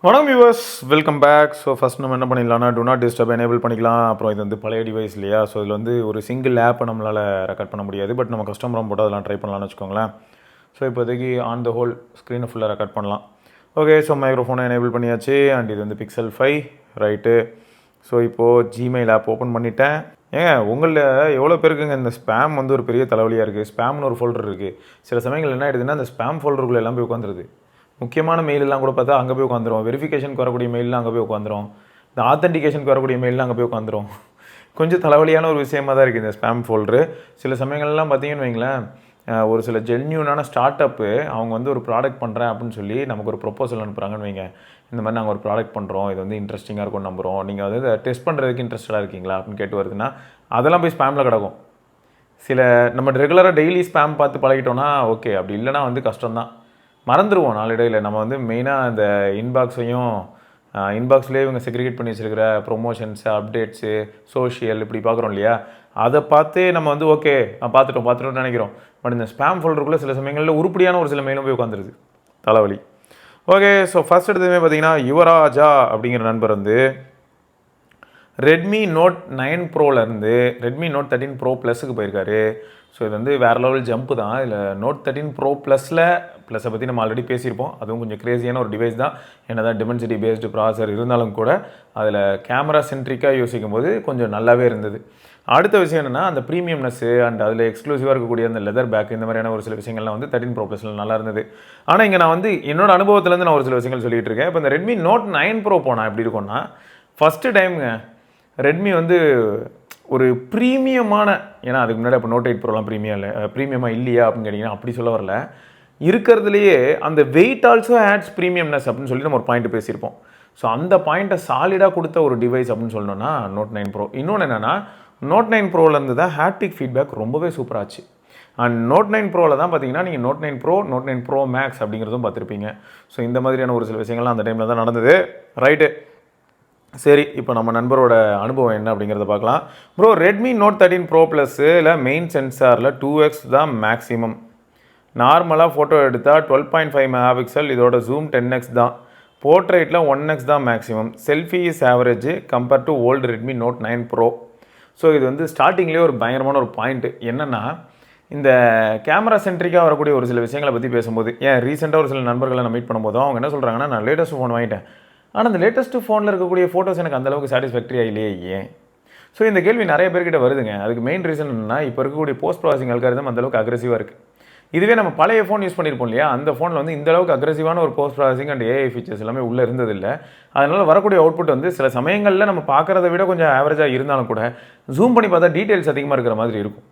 வணக்கம் viewers, welcome back. So first நம்ம என்ன பண்ணிடலாம்னா டூ நாட் டிஸ்டர்ப் எனேபிள் பண்ணிக்கலாம். அப்புறம் இது வந்து பழைய டிவைஸ் இல்லையா, ஸோ இதில் வந்து ஒரு சிங்கிள் ஆப்பை நம்மளால் ரெக்கார்ட் பண்ண முடியாது. பட் நம்ம கஸ்டமரும் போட்டு அதெல்லாம் ட்ரை பண்ணலாம்னு வச்சுக்கோங்களேன். ஸோ இப்போதைக்கு ஆன் த ஹோல் ஸ்க்ரீனை ஃபுல்லாக ரெக்கார்ட் பண்ணலாம். ஓகே, ஸோ மைக்ரோஃபோனை எனேபிள் பண்ணியாச்சு. அண்ட் இது வந்து Pixel 5 ரைட்டு. ஸோ இப்போது ஜிமெயில் ஆப் ஓப்பன் பண்ணிட்டேன். ஏங்க உங்களில் எவ்வளோ பேருக்குங்க இந்த ஸ்பேம் வந்து ஒரு பெரிய தலைவலியாக இருக்குது. ஸ்பேம்னு ஒரு ஃபோல்டர் இருக்குது. சில சமயங்கள் என்ன ஆகிடுதுன்னா அந்த ஸ்பேம் ஃபோல்டருக்குள்ளே எல்லாம் போய் உட்காந்துருது. முக்கியமான மெயிலெலாம் கூட பார்த்தா அங்கே போய் உட்காந்துரும். வெரிஃபிகேஷனுக்கு வரக்கூடிய மெயிலெலாம் அங்கே போய் உட்காந்துரும். இந்த ஆத்தென்டிகேஷனுக்கு வரக்கூடிய மெயிலெலாம் அங்கே போய் உட்காந்துரும். கொஞ்சம் தலைவலியான ஒரு விஷயமாக தான் இருக்குது இந்த ஸ்பேம் ஃபோல்டரு. சில சமயங்கள்லாம் பார்த்தீங்கன்னு வைங்களேன், ஒரு சில ஜென்யூனான ஸ்டார்ட் அப்பு அவங்க வந்து ஒரு ப்ராடக்ட் பண்ணுறேன் அப்படின்னு சொல்லி நமக்கு ஒரு ப்ரொப்போசல் அனுப்புகிறாங்கன்னு வைங்க. இந்த மாதிரி நாங்கள் ஒரு ப்ராடக்ட் பண்ணுறோம், இது வந்து இன்ட்ரெஸ்டிங்காக இருக்கும்னு நம்புகிறோம், நீங்கள் வந்து டெஸ்ட் பண்ணுறதுக்கு இன்ட்ரெஸ்டாக இருக்கீங்களா அப்படின்னு கேட்டு வருதுன்னா அதெல்லாம் போய் ஸ்பேமில் கிடக்கும். சில நம்ம ரெகுலராக டெய்லி ஸ்பேம் பார்த்து பழகிட்டோன்னா ஓகே, அப்படி இல்லைனா வந்து கஷ்டம்தான், மறந்துடுவோம் நாளடைவில். நம்ம வந்து மெயினாக அந்த இன்பாக்ஸ்லேயே இவங்க செக்ரிகேட் பண்ணி வச்சுருக்கிற ப்ரொமோஷன்ஸு, அப்டேட்ஸு, சோஷியல் இப்படி பார்க்குறோம் இல்லையா, அதை பார்த்தே நம்ம வந்து ஓகே பார்த்துட்டோம்னு நினைக்கிறோம். பட் இந்த ஸ்பேம் ஃபோல்டருக்குள்ளே சில சமயங்களில் உருப்படியான ஒரு சில மெயிலும் போய் உட்காந்துருது. தலைவலி. ஓகே, ஸோ ஃபஸ்ட் எடுத்ததுமே பார்த்தீங்கன்னா யுவராஜா அப்படிங்கிற நண்பர் வந்து ரெட்மி நோட் 9 ப்ரோலேருந்து ரெட்மி நோட் 13 ப்ரோ ப்ளஸுக்கு போயிருக்காரு. ஸோ இது வந்து வேறு லெவல் ஜம்ப்பு தான். இதில் நோட் 13 ப்ரோ ப்ளஸை பற்றி நம்ம ஆல்ரெடி பேசியிருப்போம். அதுவும் கொஞ்சம் க்ரேஸியான ஒரு டிவைஸ் தான். என்ன தான் டிமென்சிட்டி பேஸ்டு ப்ராசர் இருந்தாலும் கூட அதில் கேமரா சென்ட்ரிக்காக யோசிக்கும் போது கொஞ்சம் நல்லாவே இருந்தது. அடுத்த விஷயம் என்னென்னா அந்த ப்ரீமியம்னஸ்ஸு அண்ட் அதில் எக்ஸ்க்ளூசிவாக இருக்கக்கூடிய அந்த லெதர் பேக், இந்த மாதிரியான ஒரு சில விஷயங்கள்லாம் வந்து 13 ப்ரோ ப்ளஸில் நல்லா இருந்தது. ஆனால் இங்கே நான் வந்து என்னோட அனுபவத்துலேருந்து நான் ஒரு சில விஷயங்கள் சொல்லிகிட்டு இருக்கேன். இப்போ இந்த ரெட்மி நோட் 9 ப்ரோ போனால் எப்படி இருக்கும்னா, ஃபஸ்ட்டு டைமுங்க ரெட்மி வந்து ஒரு ப்ரீமியமான, ஏன்னா அதுக்கு முன்னாடி அப்போ நோட் 8 ப்ரோலாம் ப்ரீமியமாக இல்லையா அப்படின்னு கேட்டிங்கன்னா அப்படி சொல்ல வரல. இருக்கிறதுலையே அந்த வெயிட் ஆல்சோ ஆட்ஸ் ப்ரீமியம்னஸ் அப்படின்னு சொல்லி நம்ம ஒரு பாயிண்ட் பேசியிருப்போம். ஸோ அந்த பாயிண்ட்டை சாலிடாக கொடுத்த ஒரு டிவைஸ் அப்படின்னு சொல்லணும்னா நோட் 9 ப்ரோ. இன்னொன்று என்னென்னா நோட் 9 ப்ரோலேருந்து தான் ஹாப்டிக் ஃபீட்பேக் ரொம்பவே சூப்பராச்சு. அண்ட் நோட் 9 ப்ரோவில் தான் பார்த்தீங்கன்னா நீங்கள் note 9 pro, note 9 pro max அப்படிங்கிறதும் பார்த்துருப்பீங்க. ஸோ இந்த மாதிரியான ஒரு சில விஷயங்கள்லாம் அந்த டைமில் தான் நடந்தது. ரைட்டு, சரி, இப்போ நம்ம நண்பரோட அனுபவம் என்ன அப்படிங்கிறத பார்க்கலாம். ப்ரோ, ரெட்மி நோட் 13 ப்ரோ ப்ளஸில் மெயின் சென்சாரில் 2x தான் மேக்ஸிமம். நார்மலாக ஃபோட்டோ எடுத்தால் 12.5 மெகா பிக்சல், இதோட ஜூம் 10x தான். போர்ட்ரேட்டில் 1x தான் maximum. Selfie is average compare to old Redmi note 9 pro. So இது வந்து ஸ்டார்டிங்லேயே ஒரு பயங்கரமான ஒரு பாயிண்ட்டு என்னென்னா, இந்த கேமரா சென்ட்ரிக்காக வரக்கூடிய ஒரு சில விஷயங்களை பற்றி பேசும்போது, ஏன் ரீசெண்டாக ஒரு சில நண்பர்களை நான் மீட் பண்ணும்போதும் அவங்க என்ன சொல்கிறாங்கன்னா, நான் லேட்டஸ்ட் ஃபோன் வாங்கிட்டேன், ஆனால் அந்த லேட்டஸ்ட்டு ஃபோனில் இருக்கக்கூடிய ஃபோட்டோஸ் எனக்கு அந்தளவுக்கு சாட்டிஸ்ஃபேக்டரியாக இல்லையே, ஏன்? ஸோ இந்த கேள்வி நிறைய பேர்கிட்ட வருதுங்க. அதுக்கு மெயின் ரீசன் என்னன்னா, இப்போ இருக்கக்கூடிய போஸ்ட் ப்ராசஸிங் அல்காரிதம் அந்தளவுக்கு அக்ரெசிவாக இருக்குது. இதுவே நம்ம பழைய ஃபோன் யூஸ் பண்ணியிருப்போம் இல்லையா, அந்த ஃபோனில் வந்து இந்தளவுக்கு அக்ரெசிவான ஒரு post processing and AI features எல்லாமே உள்ளே இருந்ததில்லை. அதனால் வரக்கூடிய அவுட்புட் வந்து சில சமயங்களில் நம்ம பார்க்குறத விட கொஞ்சம் ஆவரேஜாக இருந்தாலும் கூட ஜூம் பண்ணி பார்த்தா டீட்டெயில்ஸ் அதிகமாக இருக்கிற மாதிரி இருக்கும்.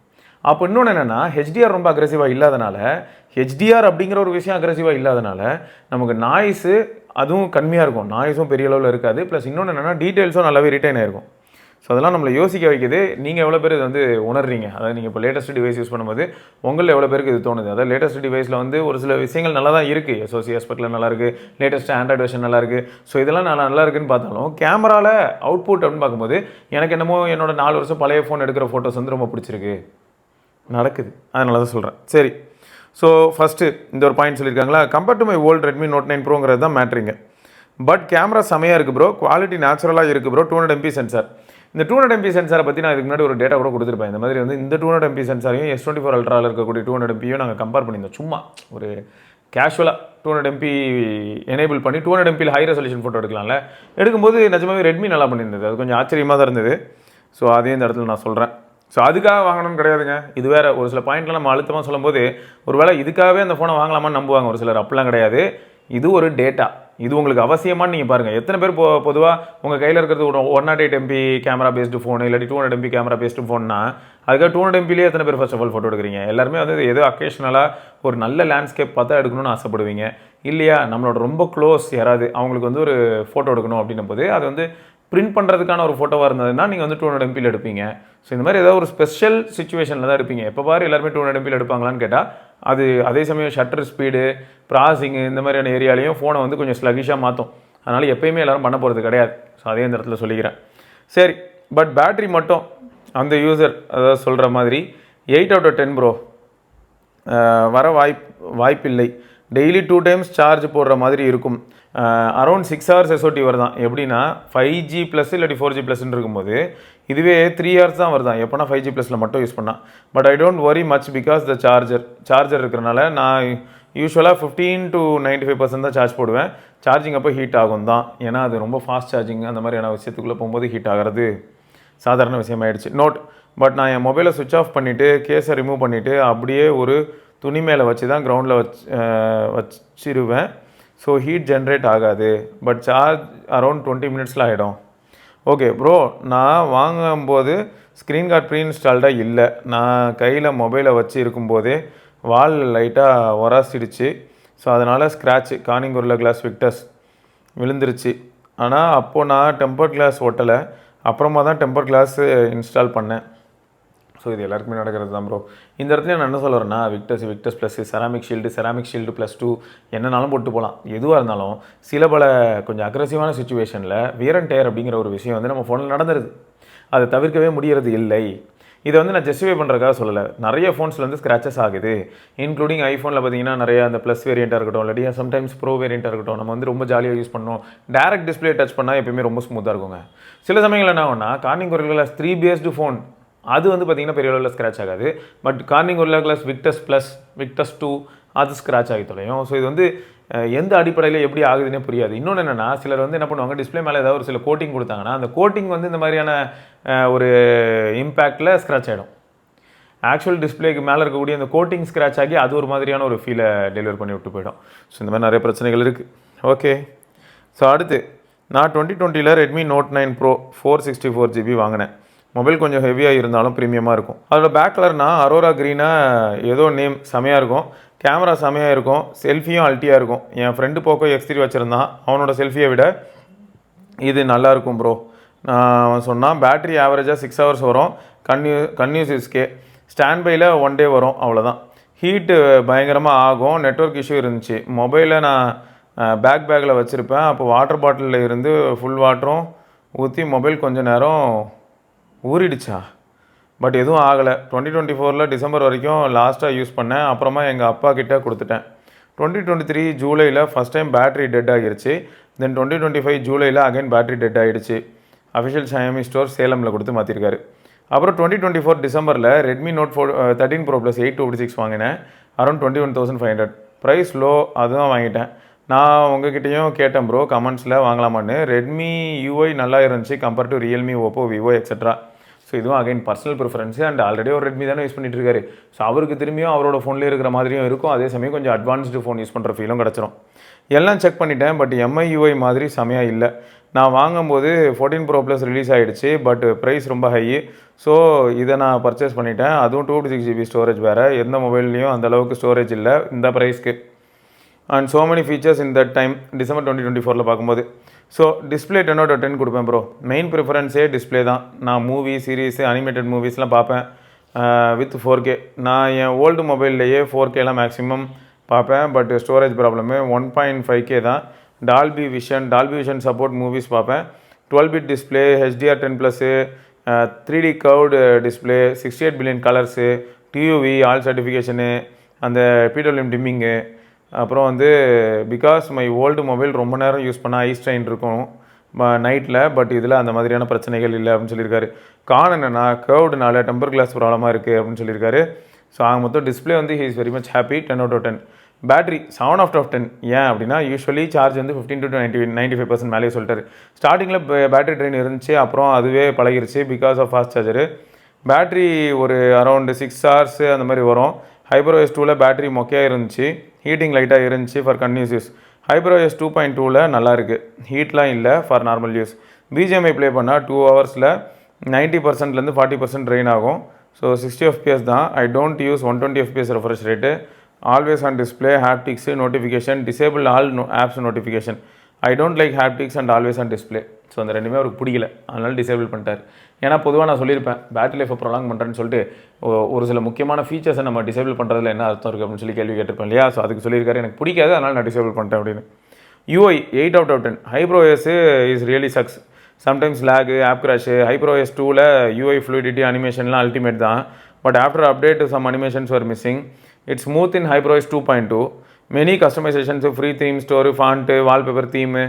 அப்போ இன்னொன்று என்னென்னா, ஹெச்டிஆர் ரொம்ப அக்ரெசிவாக இல்லாதனால, ஹெச்டிஆர் அப்படிங்கிற ஒரு விஷயம் அக்ரெசிவாக இல்லாதனால நமக்கு நாய்ஸு அதுவும் கம்மியாக இருக்கும், நாய்ஸும் பெரிய அளவில் இருக்காது. ப்ளஸ் இன்னொன்று என்னென்னா டீட்டெயில்ஸும் நல்லாவே ரிட்டைன் ஆகிருக்கும். ஸோ அதெல்லாம் நம்மளை யோசிக்க வைக்கிது. நீங்கள் எவ்வளோ பேர் இது வந்து உணர்றீங்க? அதாவது நீங்கள் இப்போ லேட்டஸ்ட் டிவைஸ் யூஸ் பண்ணும்போது உங்களில் எவ்வளோ பேருக்கு இது தோணுது? அதாவது லேட்டஸ்ட் டிவைஸில் வந்து ஒரு சில விஷயங்கள் நல்லா தான் இருக்குது, எஸ்ஓசி ஆஸ்பெக்டில் நல்லாயிருக்கு, லேட்டஸ்ட் ஆண்ட்ராய்டு வெர்ஷன் நல்லாயிருக்கு. ஸோ இதெல்லாம் நல்லா இருக்குன்னு பார்த்தாலும் கேமராவில் அவுட்புட் அப்படின்னு பார்க்கும்போது எனக்கு என்னமோ என்னோட 4 வருஷம் பழைய ஃபோன் எடுக்கிற ஃபோட்டோஸ் வந்து ரொம்ப பிடிச்சிருக்கு நடக்குது. அதனால தான் சொல்கிறேன். சரி, ஸோ ஃபஸ்ட்டு இந்த ஒரு பாயிண்ட் சொல்லியிருக்காங்களா, compare to my old Redmi note 9 ப்ரோங்கிறது தான் மேட்ரிங்க. பட் கேமரா செமையாக இருக்குது ப்ரோ, குவாலிட்டி நேச்சுரலாக இருக்குது ப்ரோ. 200 MP sensor. இந்த 200 MP சென்சாரை பற்றி நான் இதுக்கு முன்னாடி ஒரு டேட்டா கூட கொடுத்துருப்பேன். இந்த மாதிரி வந்து இந்த 200 MP சென்சாரையும் S24 அல்ட்ராவில் இருக்கக்கூடிய 200 MPயும் நாங்கள் கம்பேர் பண்ணியிருந்தோம். சும்மா ஒரு கேஷுவலாக 200 MP எனேபிள் பண்ணி 200 MPயில் ஹை ரெசல்யூஷன் ஃபோட்டோ எடுக்கலாம்ல. எடுக்கும்போது நிஜமாவே ரெட்மி நல்லா பண்ணியிருந்தது. அது கொஞ்சம் ஆச்சரியமாக தான் இருந்தது. ஸோ அதே இந்த இடத்துல நான் சொல்கிறேன். ஸோ அதுக்காக வாங்கணும்னு கிடையாதுங்க. இது வேறு ஒரு சில பாயிண்ட்லாம் நம்ம அழுத்தமாக சொல்லும்போது ஒரு வேளை இதுக்காகவே அந்த ஃபோனை வாங்கலாமான்னு நம்புவாங்க ஒரு சிலர். அப்படிலாம் கிடையாது. இது ஒரு டேட்டா, இது உங்களுக்கு அவசியமானு நீங்கள் பாருங்கள். எத்தனை பேர் பொதுவாக உங்கள் கையில் இருக்கிறது ஒரு 108 MP கேமரா பேஸ்டு ஃபோனு இல்லாட்டி 200 MP கேமரா பேஸ்டு ஃபோன்னா அதுக்காக 200 MPலேயே எத்தனை பேர் ஃபர்ஸ்ட் ஆஃப் ஆல் ஃபோட்டோ எடுக்கிறீங்க? எல்லாருமே வந்து ஏதோ அக்கேஷனலாக ஒரு நல்ல லேண்ட்ஸ்கேப் பார்த்தா எடுக்கணும்னு ஆசைப்படுவீங்க இல்லையா? நம்மளோட ரொம்ப க்ளோஸ் யாராவது அவங்களுக்கு வந்து ஒரு ஃபோட்டோ எடுக்கணும் அப்படின்னும் போது அது வந்து பிரிண்ட் பண்ணுறதுக்கான ஒரு ஃபோட்டோவாக இருந்ததுன்னா நீங்கள் வந்து 200 MPயில் எடுப்பீங்க. ஸோ இந்த மாதிரி ஏதாவது ஒரு ஸ்பெஷல் சுச்சுவேஷனில் தான் எடுப்பீங்க. எப்போ பாரு எல்லாருமே 200 MPயில் எடுப்பாங்களான்னு கேட்டால் அது அதே சமயம் ஷட்டர் ஸ்பீடு, ப்ராசிங்கு இந்த மாதிரியான ஏரியாலையும் ஃபோனை வந்து கொஞ்சம் ஸ்லகிஷாக மாற்றும். அதனால் எப்போயுமே எல்லோரும் பண்ண போகிறது கிடையாது. ஸோ அதே இந்த இடத்துல சொல்லிக்கிறேன். சரி, பட் பேட்ரி மட்டும் அந்த யூசர் அதாவது சொல்கிற மாதிரி 8 out of 10 ப்ரோ வர வாய்ப்பில்லை. டெய்லி 2 டைம்ஸ் சார்ஜ் போடுற மாதிரி இருக்கும். அரௌண்ட் 6 ஹவர்ஸ் எஸ்ஓடி வருதான். எப்படின்னா 5G ப்ளஸ் இல்லாட்டி 4G ப்ளஸ்ன்னு இருக்கும்போது இதுவே 3 ஹவர்ஸ் தான் வருதான் எப்போனா 5G ப்ளஸில் மட்டும் யூஸ் பண்ணால். But I don't worry much because the charger இருக்கிறனால நான் யூஸ்வலாக 15 to 95% தான் சார்ஜ் போடுவேன். சார்ஜிங் அப்போ ஹீட் ஆகும் தான், ஏன்னா அது ரொம்ப ஃபாஸ்ட் சார்ஜிங் அந்த மாதிரியான விஷயத்துக்குள்ளே போகும்போது ஹீட் ஆகிறது சாதாரண விஷயமாயிடுச்சு. நோட். பட் நான் என் மொபைலை சுவிட்ச் ஆஃப் பண்ணிவிட்டு கேஸை ரிமூவ் பண்ணிவிட்டு அப்படியே ஒரு துணி மேலே வச்சு தான் கிரவுண்டில் வச்சிருவேன். ஸோ ஹீட் ஜென்ரேட் ஆகாது. பட் சார்ஜ் அரௌண்ட் 20 மினிட்ஸில் ஆகிடும். ஓகே ப்ரோ, நான் வாங்கும்போது ஸ்க்ரீன் கார்டு ப்ரீ இன்ஸ்டால்டாக இல்லை. நான் கையில் மொபைலை வச்சு இருக்கும்போதே வால் லைட்டாக உராசிடுச்சு. ஸோ அதனால் scratch Corning Gorilla glass Victus விழுந்துருச்சு. ஆனால் அப்போது நான் டெம்பர் கிளாஸ் ஒட்டலை, அப்புறமா தான் டெம்பர் கிளாஸ் இன்ஸ்டால் பண்ணேன். ஸோ இது எல்லாருக்குமே நடக்கிறது தான் ப்ரோ. இந்த இடத்துல நான் என்ன சொல்ல வரேன்னா, விக்டஸ் ப்ளஸ் செராமிக் ஷீல்டு +2 என்னன்னாலும் போட்டு போகலாம். எதுவாக இருந்தாலும் சில பல கொஞ்சம் அக்ரெசிவான சுச்சுவேஷனில் வியர் அண்ட் டயர் அப்படிங்கிற ஒரு விஷயம் வந்து நம்ம ஃபோனில் நடந்துருது. அதை தவிர்க்கவே முடியறது இல்லை. இதை வந்து நான் ஜஸ்டிஃபை பண்ணுறதுக்காக சொல்லலை. நிறைய ஃபோன்ஸில் வந்து ஸ்க்ராச்சஸ் ஆகுது. இன்க்ளூடிங் ஐஃபோனில் பார்த்தீங்கன்னா நிறைய அந்த ப்ளஸ் வேரியண்ட்டாக இருக்கட்டும், இல்லாட்டி சம்டைம்ஸ் ப்ரோ வேரியண்ட்டாக இருக்கட்டும், நம்ம வந்து ரொம்ப ஜாலியாக யூஸ் பண்ணோம். டேரக்ட் டிஸ்பிளே டச் பண்ணால் எப்பயுமே ரொம்ப ஸ்மூத்தாக இருக்குங்க. சில சமயங்கள் என்ன ஆகும்னா, Corning Gorilla glass 3 based phone அது வந்து பார்த்திங்கன்னா பெரிய அளவில் ஸ்க்ராச் ஆகாது. But Corning Gorilla glass Victus 2 அது ஸ்க்ராச் ஆகி தொலையும். ஸோ இது வந்து எந்த அடிப்படையில் எப்படி ஆகுதுன்னே புரியாது. இன்னொன்று என்னென்னா, சிலர் வந்து என்ன பண்ணுவாங்க, டிஸ்பிளே மேலே ஏதாவது ஒரு சில கோட்டிங் கொடுத்தாங்கன்னா அந்த கோட்டிங் வந்து இந்த மாதிரியான ஒரு இம்பேக்டில் ஸ்க்ராச் ஆகிடும். ஆக்சுவல் டிஸ்பிளேக்கு மேலே இருக்கக்கூடிய அந்த கோட்டிங் ஸ்க்ராச் ஆகி அது ஒரு மாதிரியான ஒரு ஃபீலை டெலிவர் பண்ணி விட்டு போயிடும். ஸோ இந்த மாதிரி நிறைய பிரச்சனைகள் இருக்குது. ஓகே, ஸோ அடுத்து நான் 2020 ரெட்மி நோட் 9 ப்ரோ 464GB வாங்கினேன். மொபைல் கொஞ்சம் ஹெவியாக இருந்தாலும் ப்ரீமியமாக இருக்கும். அதோட பேக் கலர்னா அரோரா க்ரீனாக ஏதோ நேம் செமையாக இருக்கும். கேமரா செமையாக இருக்கும். செல்ஃபியும் அல்ட்டியாக இருக்கும். என் ஃப்ரெண்டு போக்கோ X3 வச்சுருந்தான். அவனோட செல்ஃபியை விட இது நல்லாயிருக்கும் ப்ரோ. அவன் சொன்னான் பேட்ரி ஆவரேஜாக 6 ஹவர்ஸ் வரும். கன்யூஸ் இஸ்கே ஸ்டாண்ட் பையில் 1 டே வரும், அவ்வளோதான். ஹீட்டு பயங்கரமாக ஆகும். நெட்வொர்க் இஷ்யூ இருந்துச்சு. மொபைலை நான் பேக்கில் வச்சுருப்பேன். அப்போ வாட்டர் பாட்டிலில் இருந்து ஃபுல் வாட்டரும் ஊற்றி மொபைல் கொஞ்சம் நேரம் ஊறிடுச்சா. பட் எதுவும் ஆகலை. 2024 டிசம்பர் வரைக்கும் லாஸ்ட்டாக யூஸ் பண்ணேன். அப்புறமா எங்கள் அப்பா கிட்டே கொடுத்துட்டேன். 2023 ஜூலையில் ஃபஸ்ட் டைம் பேட்ரி டெட் ஆகிருச்சு. தென் 2025 ஜூலையில் அகைன் பேட்ரி டெட் ஆகிடுச்சு. அஃபிஷியல் ஷாமி ஸ்டோர் சேலமில் கொடுத்து மாற்றிருக்காரு. அப்புறம் 2024 டிசம்பரில் ரெட்மி நோட் 13 ப்ரோ ப்ளஸ் 826 வாங்கினேன். அரௌண்ட் 21,500. ப்ரைஸ் லோ, அதுதான் வாங்கிட்டேன். நான் உங்ககிட்டையும் கேட்டேன் ப்ரோ கமெண்ட்ஸில் வாங்கலாமான்னு. ரெட்மி UI நல்லா இருந்துச்சு compare to Realme, Oppo, Vivo etcetera. So இதுவும் again personal preference. And already ஒரு ரெட்மி தானே யூஸ் பண்ணிட்டு இருக்காரு. ஸோ அவருக்கு திரும்பியும் அவரோட ஃபோன்லேயே இருக்கிற மாதிரியும் இருக்கும். அதே சமயம் கொஞ்சம் அட்வான்ஸ்டு ஃபோன் யூஸ் பண்ணுற ஃபீலும் கிடச்சிரும். எல்லாம் செக் பண்ணிட்டேன். பட் MI UI மாதிரி செமையாக இல்லை. நான் வாங்கும்போது 14 ப்ரோ ப்ளஸ் ரிலீஸ் ஆகிடுச்சு. பட் ப்ரைஸ் ரொம்ப ஹை. ஸோ இதை நான் பர்ச்சேஸ் பண்ணிட்டேன். அதுவும் 256GB ஸ்டோரேஜ் வேறு. எந்த மொபைல்லையும் அந்தளவுக்கு ஸ்டோரேஜ் இல்லை இந்த ப்ரைஸ்க்கு. அண்ட் ஸோ மெனி ஃபீச்சர்ஸ் இந்த டைம் டிசம்பர் 2024 பார்க்கும்போது. ஸோ டிஸ்பிளே 10 out of 10 கொடுப்பேன் ப்ரோ. மெயின் ப்ரிஃபரன்ஸே டிஸ்பிளே தான். நான் மூவி சீரீஸு அனிமேட்டட் மூவிஸ்லாம் பார்ப்பேன் வித் 4K. நான் என் ஓல்டு மொபைல்லையே 4Kலாம் மேக்ஸிமம் பார்ப்பேன். பட் ஸ்டோரேஜ் ப்ராப்ளமு 1.5K தான். டால்பி விஷன் சப்போர்ட் மூவிஸ் பார்ப்பேன். 12-bit display, HDR10+, 3D curved display, 68 billion colours, TUV all certification, அந்த PWM டிம்மிங்கு. அப்புறம் வந்து பிகாஸ் மை ஓல்டு மொபைல் ரொம்ப நேரம் யூஸ் பண்ணால் ஐ ஸ்ட்ரெயின் இருக்கும் நைட்டில். பட் இதில் அந்த மாதிரியான பிரச்சனைகள் இல்லை அப்படின்னு சொல்லியிருக்காரு. என்னென்னா கர்வ்டுனால டெம்பர் கிளாஸ் ப்ராப்ளமாக இருக்குது அப்படின்னு சொல்லியிருக்காரு. ஸோ ஆக மொத்தம் டிஸ்பிளே வந்து he is very much happy. 10 out of 10. Battery 7 out of 10. ஏன் அப்படின்னா யூஸ்வலி சார்ஜ் வந்து 15 to 95% மேலே சொல்லிட்டாரு. ஸ்டார்டிங்கில் பேட்டரி ட்ரெயின் இருந்துச்சு, அப்புறம் அதுவே பழகிருச்சு because of fast charger. Battery ஒரு அரௌண்டு 6 hours அந்த மாதிரி வரும். HyperOS 2ல் பேட்ரி மொக்கையாக இருந்துச்சு. ஹீட்டிங் லைட்டாக இருந்துச்சு ஃபார் கன்யூஸ் யூஸ். HyperOS 2.2ல் நல்லாயிருக்கு. ஹீட்லாம் இல்லை for normal use. BGMI play பண்ணால் 2 ஹவர்ஸில் 90%லேருந்து 40% ட்ரெயின் ஆகும். ஸோ 60 FPS தான். I don't use 120 FPS refresh rate. Always on display, haptics, notification, disable all apps notification. I don't like haptics and always on display. So அந்த ரெண்டுமே அவருக்கு பிடிக்கல, அதனால் டிசேபிள் பண்ணிட்டார். ஏன்னா பொதுவாக நான் சொல்லியிருப்பேன் பேட்டரி லைஃப்பை ப்ரொலாங் பண்ணுறேன்னு சொல்லிட்டு ஒரு சில முக்கியமான ஃபீச்சர்ஸை நம்ம டிசேபிள் பண்ணுறதுல என்ன அர்த்தம் இருக்குது அப்படின்னு சொல்லி கேள்வி கேட்டிருப்பேன் இல்லையா. ஸோ அதுக்கு சொல்லியிருக்காரு எனக்கு பிடிக்காது, அதனால் நான் டிசேபிள் பண்ணிட்டேன் அப்படின்னு. UI 8 out of 10. HyperOS is really sucks. Sometimes lag, app crash. HyperOS 2ல் UI ஃப்ளூயிடிட்டி அனிமேஷன்லாம் அல்டிமேட் தான். But after update some animations were missing. It's smooth in HyperOS 2.2. Many customisations, free theme store, font, wallpaper theme,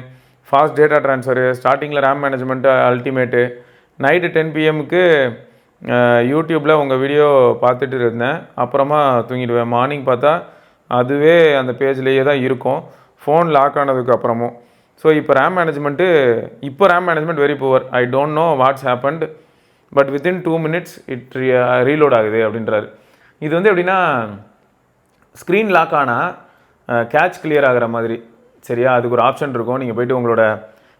fast data transfer, ஸ்டார்டிங்கில் RAM management ultimate. Night 10 PM யூடியூப்பில் உங்கள் video பார்த்துட்டு இருந்தேன். அப்புறமா தூங்கிடுவேன். Morning பார்த்தா அதுவே அந்த பேஜ்லேயே தான் இருக்கும், ஃபோன் லாக் ஆனதுக்கு அப்புறமும். ஸோ இப்போ RAM management very poor. I don't know what's happened, but within 2 minutes it reload ஆகுது அப்படின்றாரு. இது வந்து எப்படின்னா, ஸ்க்ரீன் லாக் ஆனால் கேட்ச் கிளியர் ஆகிற மாதிரி, சரியா? அதுக்கு ஒரு ஆப்ஷன் இருக்கும். நீங்கள் போய்ட்டு உங்களோட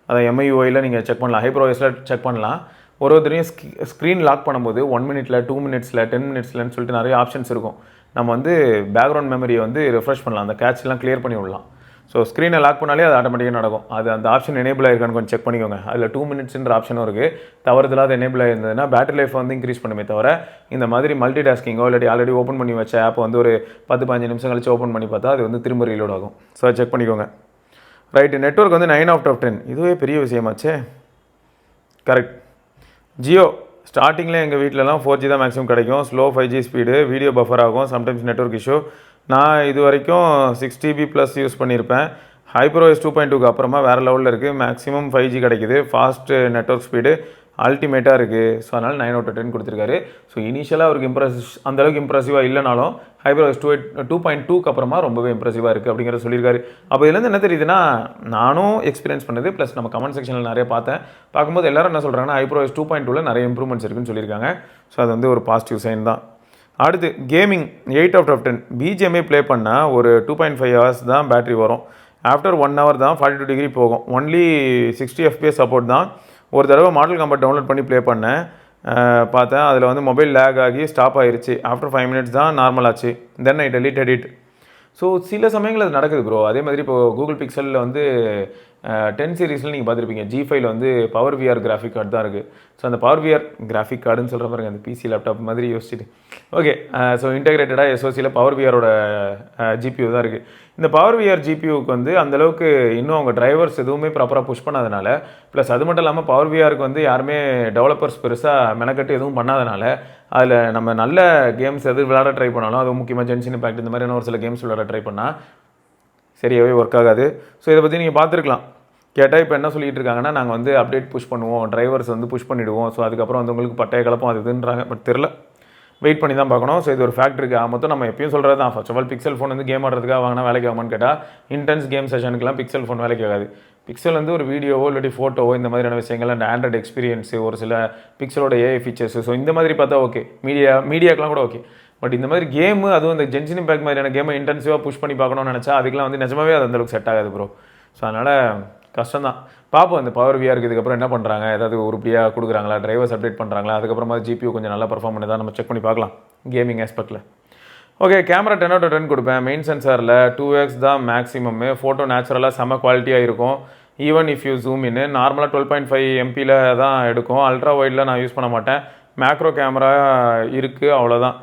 அதை MIUIயில் நீங்கள் செக் பண்ணலாம், HyperOSல செக் பண்ணலாம். ஒருத்தரையும் ஸ்க்ரீன் லாக் பண்ணும்போது 1 minute, 2 minutes, 10 minutesலன்னு சொல்லிட்டு நிறைய ஆப்ஷன்ஸ் இருக்கும். நம்ம வந்து பேக்ரவுண்ட் மெமரியை வந்து ரெஃப்ரெஷ் பண்ணலாம், அந்த கேட்ச்லாம் கிளியர் பண்ணி விடலாம். ஸோ ஸ்க்ரீனை லாக் பண்ணாலே அது ஆட்டோமேட்டிக்காக நடக்கும். அது அந்த ஆப்ஷன் எனேபிள் ஆகிருக்கான்னு கொஞ்சம் செக் பண்ணிக்கோங்க. அதில் 2 minutesன்ற ஆப்ஷனும் இருக்குது. தவறுதலாக அது எனேபிள் ஆகிருந்ததுன்னா பேட்டரி லைஃப் வந்து இன்க்ரீஸ் பண்ணுமே தவிர, இந்த மாதிரி மல்டி டாஸ்கிங்கோ இல்லாட்டி ஆல்ரெடி ஓப்பன் பண்ணி வச்ச ஆப் வந்து ஒரு 10-15 நிமிஷம் கழிச்சு ஓப்பன் பண்ணி பார்த்தா அது வந்து திரும்ப ரீலோட் ஆகும். ஸோ அதை செக் பண்ணிக்கோங்க. ரைட்டு, நெட்வொர்க் வந்து 9 out of 10. இதுவே பெரிய விஷயமாச்சே. கரெக்ட். ஜியோ ஸ்டார்டிங்கில் எங்கள் வீட்டிலலாம் 4G தான் மேக்ஸிமம் கிடைக்கும். Slow 5G speed, video buffer ஆகும், சம்டைம்ஸ் நெட்வொர்க் இஷ்யூ. நான் இது வரைக்கும் 6 GB+ யூஸ் பண்ணியிருப்பேன். HyperOS 2.2க்கு அப்புறமா வேறு லெவலில் இருக்குது. மேக்ஸிமம் 5G கிடைக்குது, ஃபாஸ்ட்டு நெட்வொர்க் ஸ்பீடு அல்டிமேட்டாக இருக்குது. ஸோ அதனால் 9 out of 10 கொடுத்துருக்காரு. ஸோ இனிஷியலாக அவருக்கு அந்தளவுக்கு இம்ப்ரெசிவாக இல்லைனாலும் HyperOS 2.2க்கு அப்புறமா ரொம்பவே இம்ப்ரெசிவாக இருக்குது அப்படிங்கிறத சொல்லியிருக்காரு. அப்போ இதுலேருந்து என்ன தெரியுதுன்னா, நானும் எக்ஸ்பீரியன்ஸ் பண்ணது ப்ளஸ் நம்ம கமெண்ட் செக்ஷனில் நிறைய பார்க்கும்போது எல்லாரும் என்ன சொல்கிறாங்கன்னா, HyperOS 2.2ல் நிறைய இம்ப்ரூவ்மெண்ட்ஸ் இருக்குன்னு சொல்லியிருக்காங்க. ஸோ அது வந்து ஒரு பாசிட்டிவ் சைன் தான். அடுத்து gaming 8 out of 10. BGMI play பண்ணால் ஒரு 2.5 hours தான் பேட்டரி வரும். ஆஃப்டர் 1 hour தான் 42 degree போகும். ஒன்லி 60 FPS சப்போர்ட் தான். ஒரு தடவை மாடல் காம்பேட் டவுன்லோட் பண்ணி ப்ளே பண்ணேன், பார்த்தேன். அதில் வந்து மொபைல் லேக் ஆகி ஸ்டாப் ஆகிருச்சு. ஆஃப்டர் 5 minutes தான் நார்மல் ஆச்சு. தென் ஐ டெலிட்டட் இட். ஸோ சில சமயங்கள் அது நடக்குது ப்ரோ. அதே மாதிரி இப்போ கூகுள் பிக்சலில் வந்து 10 சீரீஸில் நீங்கள் பார்த்துருப்பீங்க, G5ல வந்து பவர் VR கிராஃபிக் கார்டு தான் இருக்குது. ஸோ அந்த பவர் VR கிராஃபிக் கார்டுன்னு சொல்கிற பாருங்க, அந்த PC லேப்டாப் மாதிரி யோசிச்சுட்டு. ஓகே, ஸோ இன்டெகிரேட்டடாக SOCயில் பவர் VRோட GPU தான் இருக்குது. இந்த பவர் VR GPUக்கு வந்து அந்தளவுக்கு இன்னும் அவங்க டிரைவர்ஸ் எதுவுமே ப்ராப்பராக புஷ் பண்ணாதனால, ப்ளஸ் அது மட்டும் இல்லாமல் பவர் VRக்கு வந்து யாருமே டெவலப்பர்ஸ் பெருசாக மெனக்கட்டு எதுவும் பண்ணாதனால, அதில் நம்ம நல்ல கேம்ஸ் எது விளையாட ட்ரை பண்ணாலும், அதுவும் முக்கியமாக ஜென்ஷன் இம்பாக்ட் இந்த மாதிரியான ஒரு சில கேம்ஸ் விளையாட ட்ரை பண்ணால் சரியாகவே ஒர்க் ஆகாது. ஸோ இதை பற்றி நீங்கள் பார்த்துருக்கலாம். கேட்டால் இப்போ என்ன சொல்லிட்டு இருக்காங்கன்னா, நாங்கள் வந்து அப்டேட் புஷ் பண்ணுவோம், டிரைவர்ஸ் வந்து புஷ் பண்ணிவிடுவோம், ஸோ அதுக்கப்புறம் வந்து உங்களுக்கு பட்டைய கலப்பம் அது இதுன்றாங்க. பட் தெரில, வெயிட் பண்ணி தான் பார்க்கணும். ஸோ இது ஒரு ஃபேக்ட் இருக்குது. மொத்தம் நம்ம எப்பயும் சொல்கிறது தான், first of all Pixel phone வந்து கேம் ஆடுறதுக்காக வாங்கினா வேலைக்கு ஆகுமான்னு கேட்டால், இன்டென்ஸ் கேம் செஷனுக்குலாம் பிக்சல் ஃபோன் வேலைக்கு ஆகாது. பிக்சல் வந்து ஒரு வீடியோவோ இல்லாட்டி ஃபோட்டோவோ இந்த மாதிரியான விஷயங்கள், அண்ட் ஆண்ட்ராய்டு எக்ஸ்பீரியன்ஸு, ஒரு சில பிக்சலோட AI ஃபீச்சர்ஸு, ஸோ இந்த மாதிரி பார்த்தா ஓகே. மீடியாக்கெலாம் கூட ஓகே. பட் இந்த மாதிரி கேமு, அதுவும் இந்த ஜென்ஷன் இம்பாக்ட் மாதிரியான கேமை இன்டென்சிவாக புஷ் பண்ணி பார்க்கணும்னு நினச்சா அதுக்கெலாம் வந்து நிஜமாவே அது அந்தளவுக்கு செட் ஆகாது ப்ரோ. ஸோ அதனால் கஷ்டம் தான். பார்ப்போம் இந்த பவர் VRக்கு இதுக்கப்புறம் என்ன பண்ணுறாங்க, ஏதாவது உருப்படியாக கொடுக்குறாங்களா, டிரைவர்ஸ் அப்டேட் பண்ணுறாங்களா, அதுக்கப்புறமா GPU கொஞ்சம் நல்லா பர்ஃபார்ம் பண்ணி தான் நம்ம செக் பண்ணி பார்க்கலாம் கேமிங் ஆஸ்பெக்டில். ஓகே, கேமரா 10 out of 10 கொடுப்பேன். மெயின் சென்சாரில் 2x தான் மேக்ஸிமம்மு. ஃபோட்டோ நேச்சுரலாக செம்ம குவாலிட்டியாக இருக்கும். ஈவன் இஃப் யூ ஜூம் இன்னு நார்மலாக 12.5 MP தான் எடுக்கும். அல்ட்ரா வைடில் நான் யூஸ் பண்ண மாட்டேன். மேக்ரோ கேமரா இருக்குது, அவ்வளோதான்.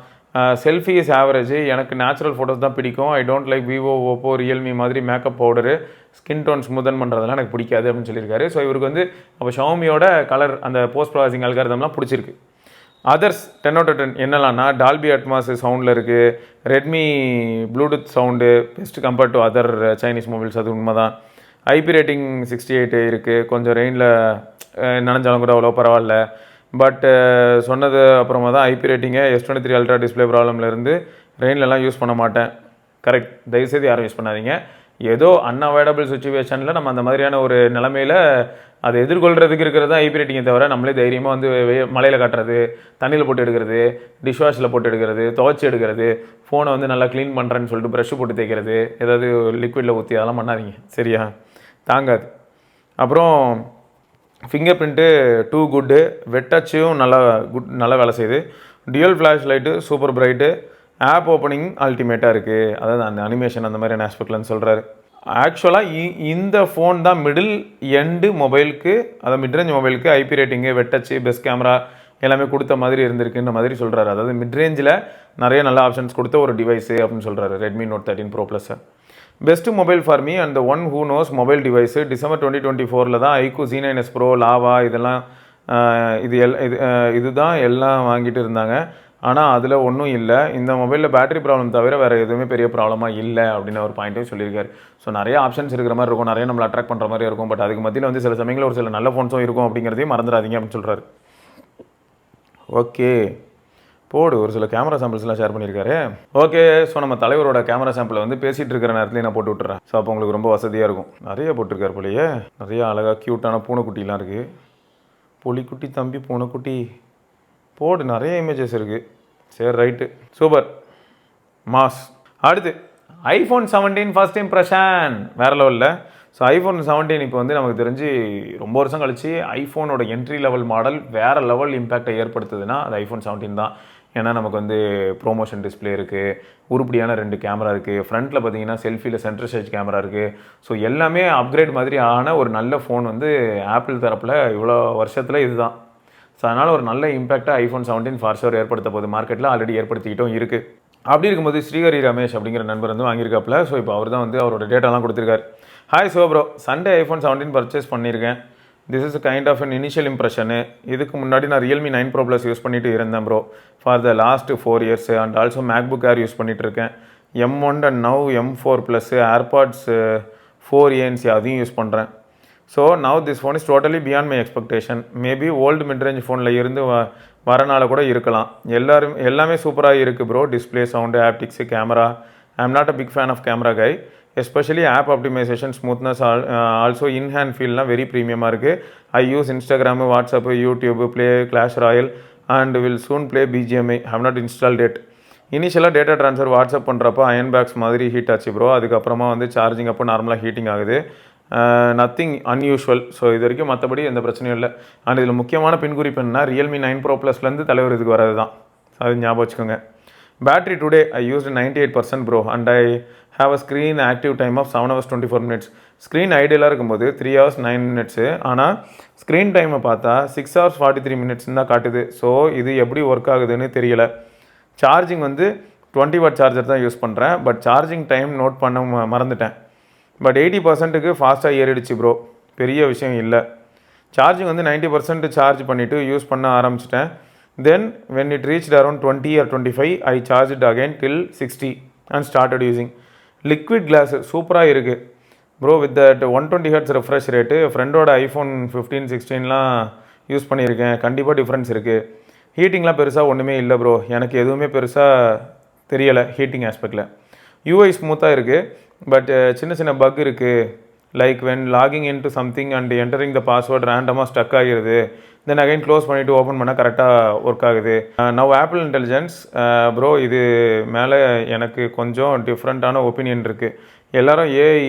Selfie is average. எனக்கு நேச்சுரல் ஃபோட்டோஸ் தான் பிடிக்கும். I don't like Vivo, Oppo, Realme மாதிரி makeup powder, skin tone smoothen பண்ணுறதுலாம் எனக்கு பிடிக்காது அப்படின்னு சொல்லியிருக்காரு. ஸோ இவருக்கு வந்து அப்போ ஷாமியோட கலர் அந்த போஸ்ட் ப்ராசஸிங் அல்காரிதம்லாம் பிடிச்சிருக்கு. அதர்ஸ் 10 out of 10 என்னலாம்னா, டால்பி அட்மாஸ் சவுண்டில் இருக்குது. Redmi Bluetooth sound best compared to other Chinese mobiles, அது உண்மை தான். IP ரேட்டிங் 68 இருக்குது. கொஞ்சம் ரெயினில் நனைஞ்சாலும் கூட அவ்வளோ பரவாயில்ல. பட் சொன்னது அப்புறமா தான் IP ரேட்டிங்கை S23 அல்ட்ரா டிஸ்பிளே ப்ராப்ளம்லேருந்து ரெயின்லலாம் யூஸ் பண்ண மாட்டேன். கரெக்ட், தயவுசெய்து யாரும் யூஸ் பண்ணாதீங்க. ஏதோ அன்அவாய்டபிள் சுச்சுவேஷனில் நம்ம அந்த மாதிரியான ஒரு நிலமையில் அதை எதிர்கொள்கிறதுக்கு இருக்கிறது தான் IP ரேட்டிங்கை தவிர, நம்மளே தைரியமாக வந்து மலையில் காட்டுறது, தண்ணியில் போட்டு எடுக்கிறது, டிஷ்வாஷில் போட்டு எடுக்கிறது, துவைச்சி எடுக்கிறது, ஃபோனை வந்து நல்லா க்ளீன் பண்ணுறேன்னு சொல்லிட்டு ப்ரஷ்ஷு போட்டு தேய்க்கிறது, ஏதாவது லிக்விடில் ஊற்றி அதெல்லாம் பண்ணாதீங்க, சரியா? தாங்காது. அப்புறம் ஃபிங்கர் பிரிண்ட்டு டூ குட்டு, வெட்டச்சும் நல்லா வேலை செய்யுது. Dual flash light super bright, app opening அல்டிமேட்டாக இருக்குது. அதாவது அந்த அனிமேஷன் அந்த மாதிரியான ஆஸ்பெக்ட்லன்னு சொல்கிறாரு. ஆக்சுவலாக இந்த ஃபோன் தான் மிடில் எண்டு மொபைலுக்கு, அதாவது மிட்ரேஞ்ச் மொபைலுக்கு IP ரேட்டிங்கு, வெட்டச்சு, பெஸ்ட் கேமரா எல்லாமே கொடுத்த மாதிரி இருந்திருக்குன்ற மாதிரி சொல்கிறாரு. அதாவது மிட்ரேஞ்சில் நிறைய நல்ல ஆப்ஷன்ஸ் கொடுத்த ஒரு டிவைஸு அப்படின்னு சொல்கிறாரு. Redmi note 13 Pro Plus best mobile for me and one who knows mobile device. December 2024 தான் iQOO Z9s Pro, லாவா இதெல்லாம் இதுதான் எல்லாம் வாங்கிட்டு இருந்தாங்க. ஆனால் அதில் ஒன்றும் இல்லை. இந்த மொபைலில் பேட்டரி ப்ராப்ளம் தவிர வேறு எதுவுமே பெரிய ப்ராப்ளமாக இல்லை அப்படின்னு ஒரு பாயிண்ட்டையும் சொல்லியிருக்காரு. ஸோ நிறைய ஆப்ஷன்ஸ் இருக்கிற மாதிரி இருக்கும், நிறைய நம்மளை அட்ராக்ட் பண்ணுற மாதிரி இருக்கும். பட் அதுக்கு மத்தியில் வந்து சில சமயங்களில் ஒரு சில நல்ல ஃபோன்ஸும் இருக்கும் அப்படிங்கிறதையும் மறந்துடாதீங்க அப்படின்னு சொல்கிறாரு. ஓகே, போடு ஒரு சில கேமரா சாம்பிள்ஸ்லாம் ஷேர் பண்ணியிருக்காரு. ஓகே, ஸோ நம்ம தலைவரோட கேமரா சாம்பிளை வந்து பேசிகிட்டு இருக்கிற நேரத்துலேயே நான் போட்டு விட்டுறேன். ஸோ அப்போ உங்களுக்கு ரொம்ப வசதியாக இருக்கும். நிறைய போட்டிருக்காரு போலையே, நிறைய அழகாக க்யூட்டான பூனைக்குட்டிலாம் இருக்குது. புலிக்குட்டி தம்பி பூனைக்குட்டி போடு, நிறைய இமேஜஸ் இருக்குது. சரி, ரைட்டு, சூப்பர், மாஸ். அடுத்து ஐஃபோன் 17 ஃபர்ஸ்ட் இம்ப்ரெஷன் வேறு லெவலில். ஸோ ஐஃபோன் 17 இப்போ வந்து நமக்கு தெரிஞ்சு ரொம்ப வருஷம் கழிச்சு ஐஃபோனோட என்ட்ரி லெவல் மாடல் வேறு லெவல் இம்பேக்டை ஏற்படுத்துதுன்னா அது ஐஃபோன் 17 தான். ஏன்னா நமக்கு வந்து ப்ரோமோஷன் டிஸ்பிளே இருக்குது, உருப்படியான 2 கேமரா இருக்குது, ஃப்ரண்ட்டில் பார்த்தீங்கன்னா செல்ஃபியில் சென்டர் ஸ்டேஜ் கேமரா இருக்குது. ஸோ எல்லாமே அப்கிரேட் மாதிரி ஆன ஒரு நல்ல ஃபோன் வந்து ஆப்பிள் தரப்பில் இவ்வளோ வருஷத்தில் இதுதான். ஸோ அதனால் ஒரு நல்ல இம்பேக்டை ஐஃபோன் 17 ஃபார் ஷோர் ஏற்படுத்த போகுது. மார்க்கெட்டில் ஆல்ரெடி ஏற்படுத்திக்கிட்டும் இருக்குது. அப்படி இருக்கும்போது ஸ்ரீஹரி ரமேஷ் அப்படிங்கிற நண்பர் வந்து வாங்கியிருக்காப்புல. ஸோ இப்போ அவர் தான் வந்து அவரோட டேட்டாலாம் கொடுத்துருக்காரு. Hi bro, Sunday iPhone 17 purchase பண்ணியிருக்கேன். This is kind of an initial impression. இதுக்கு முன்னாடி நான் ரியல்மி 9 Pro Plus யூஸ் பண்ணிட்டு இருந்தேன் bro for the last 4 years and also MacBook Air use பண்ணிட்டு இருக்கேன். M1 and now M4 Plus, AirPods 4ANC அதையும் use பண்ணுறேன். So now this phone is totally beyond my expectation. Maybe old midrange ஃபோனில் இருந்து வரனால கூட இருக்கலாம். எல்லாமே சூப்பராக இருக்குது bro. Display, sound, optics, camera. I am not a big fan of camera guy. Especially app optimisation, smoothness, also in hand ஃபீல்லாம் very ப்ரீமியமாக இருக்குது. I use Instagram, WhatsApp, YouTube, play Clash Royale and will soon play BGMI. Have not install that. இனிஷியலாக data transfer WhatsApp பண்ணுறப்போ iron packs மாதிரி heat ஆச்சு bro. அதுக்கப்புறமா வந்து charging அப்போ நார்மலாக ஹீட்டிங் ஆகுது. Nothing unusual. ஸோ இது வரைக்கும் மற்றபடி எந்த பிரச்சனையும் இல்லை. அண்ட் இதில் முக்கியமான பின்குறிப்பு என்னன்னா ரியல்மி 9 Pro Plusலேருந்து தலைவர் இதுக்கு வரது தான். அது ஞாபகம் வச்சுக்கோங்க. Battery today I used 98% bro and I have a screen active time of 7 hours 24 minutes. Screen ஐடியலாக இருக்கும்போது 3 hours 9 minutes. ஆனால் ஸ்க்ரீன் டைமை பார்த்தா 6 hours 43 minutes தான் காட்டுது. ஸோ இது எப்படி ஒர்க் ஆகுதுன்னு தெரியலை. சார்ஜிங் வந்து 20 watt சார்ஜர் தான் யூஸ் பண்ணுறேன். பட் சார்ஜிங் டைம் நோட் பண்ண மறந்துட்டேன். பட் 80%க்கு ஃபாஸ்ட்டாக ஏறிடுச்சு ப்ரோ. பெரிய விஷயம் இல்லை. சார்ஜிங் வந்து 90% சார்ஜ் பண்ணிவிட்டு யூஸ் பண்ண ஆரம்பிச்சிட்டேன். Then when it reached around 20 or 25 I charge it again till 60 and started using. Liquid glass சூப்பராக இருக்குது bro. With that 120 Hz refresh rate. ஃப்ரெண்டோட ஐஃபோன் 15, 16லாம் யூஸ் பண்ணியிருக்கேன். கண்டிப்பாக டிஃப்ரென்ஸ் இருக்குது. ஹீட்டிங்லாம் பெருசாக ஒன்றுமே இல்லை ப்ரோ. எனக்கு எதுவுமே பெருசாக தெரியலை ஹீட்டிங் ஆஸ்பெக்டில். யூஐ ஸ்மூத்தாக இருக்குது. பட் சின்ன சின்ன பக் இருக்குது. Like when logging in to something and entering the password ரேண்டமாக ஸ்டக் ஆகிடுது. தென் அகைன் க்ளோஸ் பண்ணிவிட்டு ஓப்பன் பண்ணால் கரெக்டாக ஒர்க் ஆகுது. நவ் ஆப்பிள் இன்டெலிஜென்ஸ் ப்ரோ, இது மேலே எனக்கு கொஞ்சம் டிஃப்ரெண்ட்டான ஒப்பீனியன் இருக்குது. எல்லோரும்